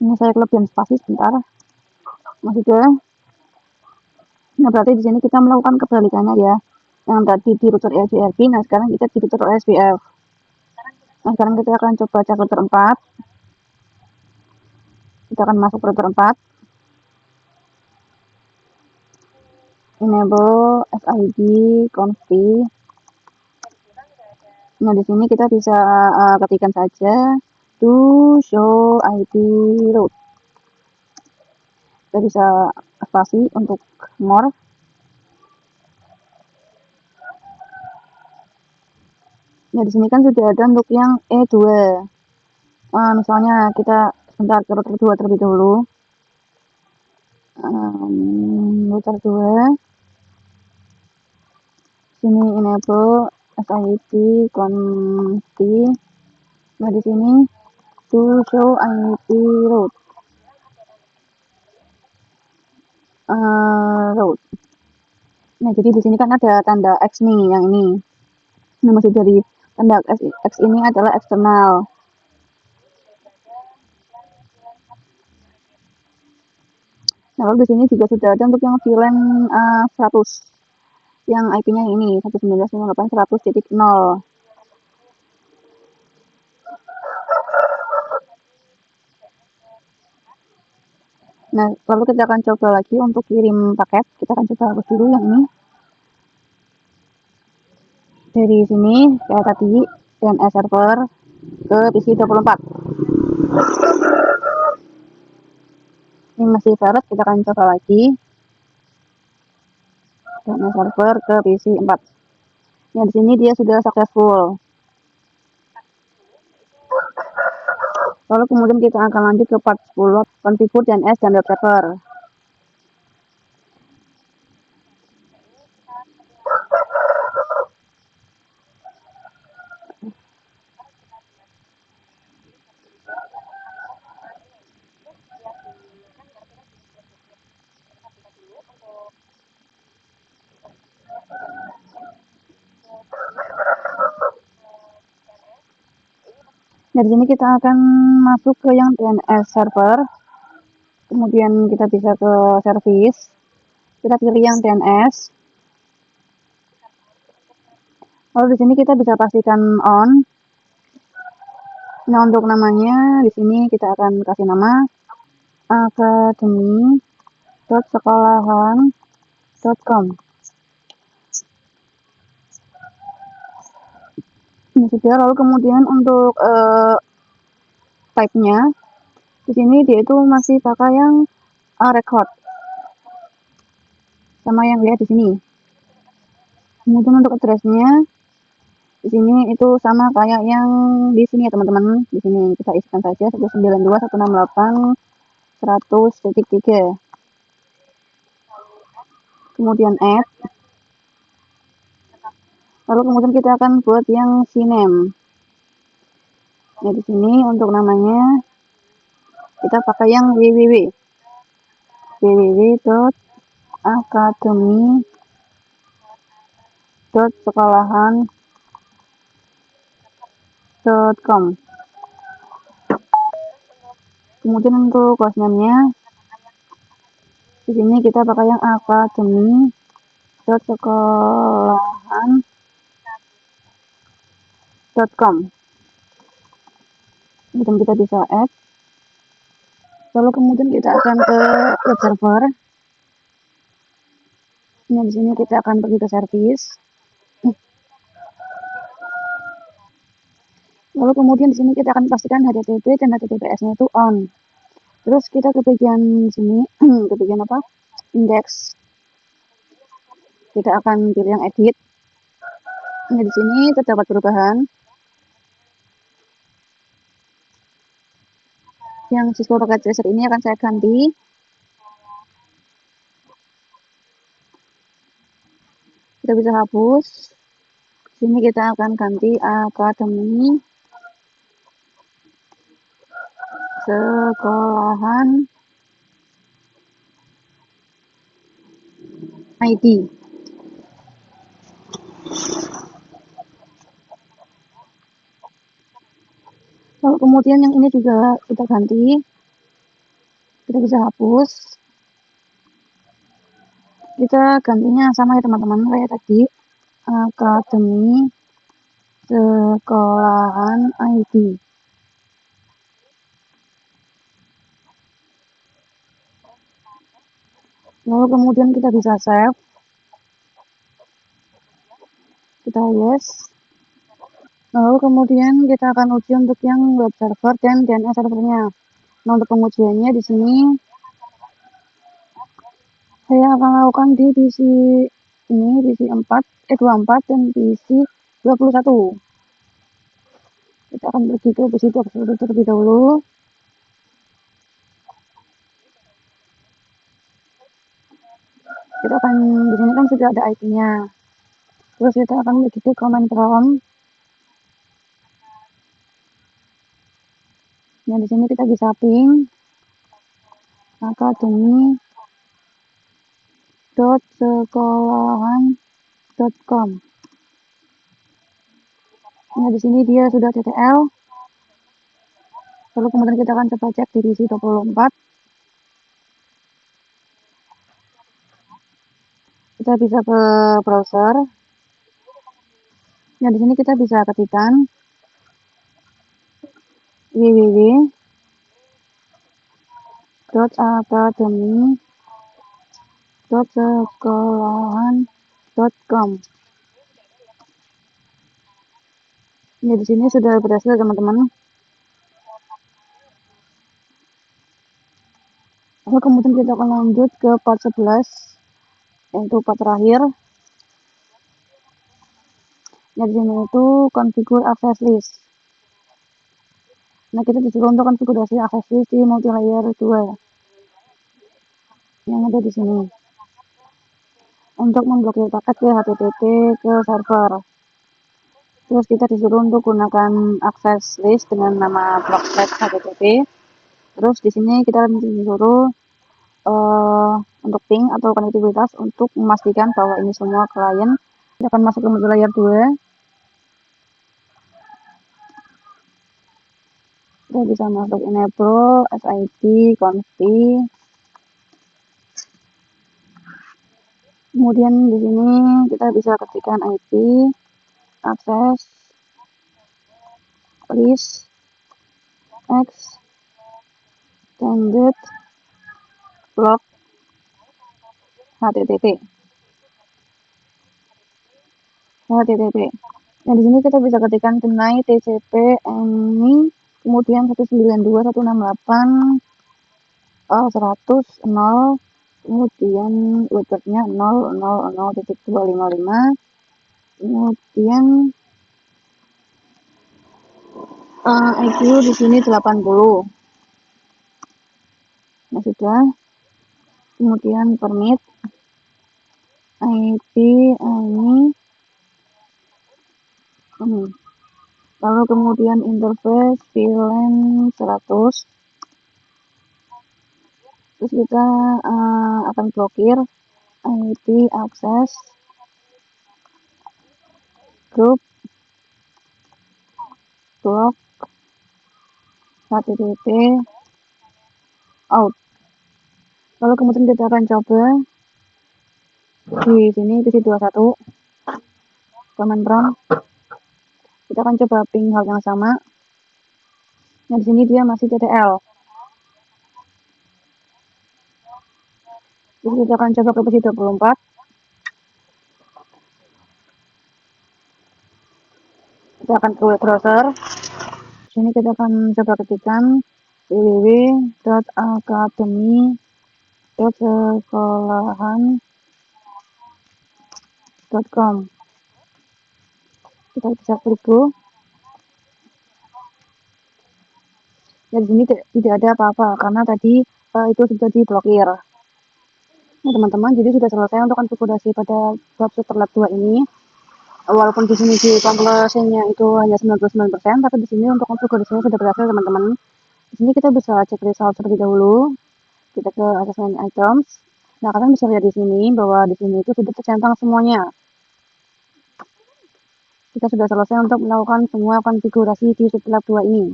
Ini saya kelebihan spasi sebentar. Masih ada. Nah, berarti di sini kita melakukan kebalikannya ya. Yang tadi di router EIGRP, nah sekarang kita di router OSPF. Nah, sekarang kita akan coba cek router 4. Kita akan masuk ke router 4. Enable SID config. Nah, di sini kita bisa ketikkan saja to show IP route. Kita bisa spasi untuk more. Nah, di sini kan sudah ada untuk yang E2. Misalnya kita sebentar ke router 2 terlebih dahulu. Router 2. Sini enable SID config. Nah, di sini to show IP route. Nah, jadi di sini kan ada tanda X nih, yang ini. Nah, maksud dari tanda X ini adalah eksternal. Nah, lalu di sini juga sudah ada untuk yang VLAN 100 yang IP-nya ini 192.168.100.0. Nah, lalu kita akan coba lagi untuk kirim paket. Kita akan coba hapus dulu yang ini. Dari sini kayak tadi DNS server ke PC 24. Ini masih valid, kita akan coba lagi. DNS server ke PC 4. Ya, di sini dia sudah successful. Lalu kemudian kita akan lanjut ke part 10, configure DNS dan web server. Dari sini kita akan masuk ke yang DNS server. Kemudian kita bisa ke service. Kita pilih yang DNS. Lalu di sini kita bisa pastikan on. Nah, untuk namanya di sini kita akan kasih nama academy.sekolahan.com. Ini sudah. Lalu kemudian untuk type-nya di sini dia itu masih pakai yang record sama yang lihat di sini. Kemudian untuk address-nya di sini itu sama kayak yang di sini ya teman-teman. Di sini kita isikan saja 192.168.100.3. Kemudian add. Lalu kemudian kita akan buat yang CNAME. Nah, di sini untuk namanya kita pakai yang www.academy.sekolahan.com. Kemudian untuk hostname-nya di sini kita pakai yang academy.sekolahan.com. Kemudian kita bisa add. Lalu kemudian kita akan ke web server. Nah, di sini kita akan pergi ke service. Lalu kemudian di sini kita akan pastikan HTTP dan HTTPS-nya itu on. Terus kita ke bagian sini, ke bagian apa? Index. Kita akan pilih yang edit. Nah, di sini terdapat perubahan. Yang Cisco Packet Tracer ini akan saya ganti. Kita bisa hapus. Sini kita akan ganti Academy Sekolahan ID. Lalu kemudian yang ini juga kita ganti. Kita bisa hapus. Kita gantinya sama ya teman-teman kayak tadi. Academy Sekolahan ID. Lalu kemudian kita bisa save. Kita yes. Lalu kemudian kita akan uji untuk yang web server dan DNS servernya. Nah, untuk pengujiannya di sini saya akan lakukan di PC ini, PC 24 dan PC 21. Kita akan pergi ke PC 21 terlebih dahulu. Kita akan di sini kan sudah ada IP-nya. Terus kita akan pergi ke command prompt. Nah, di sini kita bisa ping academy.sekolahan.com. Nah, di sini dia sudah TTL. Lalu kemudian kita akan coba cek di PC 24. kita bisa ke browser. Nah, di sini kita bisa ketikkan www.academy.sekolahan.com. Ya, di sini sudah berhasil teman-teman. Lalu kemudian kita akan lanjut ke part 11, yaitu part terakhir. Nah, di sini itu configure access list. Nah, kita disuruh untuk konfigurasi access list di multilayer 2 yang ada di sini. Untuk memblokir paket ke HTTP ke server. Terus kita disuruh untuk gunakan access list dengan nama blockset HTTP. Terus di sini kita disuruh untuk ping atau konektivitas untuk memastikan bahwa ini semua klien. Kita akan masuk ke multilayer 2. Kita bisa masuk enable, SID, confi. Kemudian di sini kita bisa ketikkan IP, access, list, extended, block, HTTP. Nah, di sini kita bisa ketikkan deny TCP ini, kemudian 192.168 100 0, kemudian wordnya 000.255, kemudian IQ di sini 80. Nah, sudah. Kemudian permit IP ini. Lalu kemudian interface VLAN 100. Terus kita akan blokir IP access group block HTTP out. Lalu kemudian kita akan coba di sini PC21 command prompt. Kita akan coba ping hal yang sama. Nah, di sini dia masih TTL. Terus kita akan coba ke PC24. Kita akan ke web browser. Di sini kita akan coba ketikkan www.academy.sekolahan.com. Kita bisa klik go. Dan di sini tidak ada apa-apa karena tadi itu sudah diblokir. Nah, teman-teman, jadi sudah selesai untuk konfigurasi pada bab Superlab 2 ini. Walaupun di sini di completion-nya itu hanya 99%, tapi di sini untuk konfigurasinya sudah berhasil, teman-teman. Di sini kita bisa cek result terlebih dahulu. Kita ke assessment items. Nah, kalian bisa lihat di sini bahwa di sini itu sudah tercentang semuanya. Kita sudah selesai untuk melakukan semua konfigurasi di Superlab 2 ini.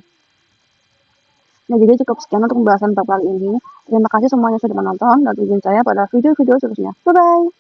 Nah, jadi cukup sekian untuk pembahasan bab kali ini. Terima kasih semuanya sudah menonton dan tungguin saya pada video-video seterusnya. Bye-bye!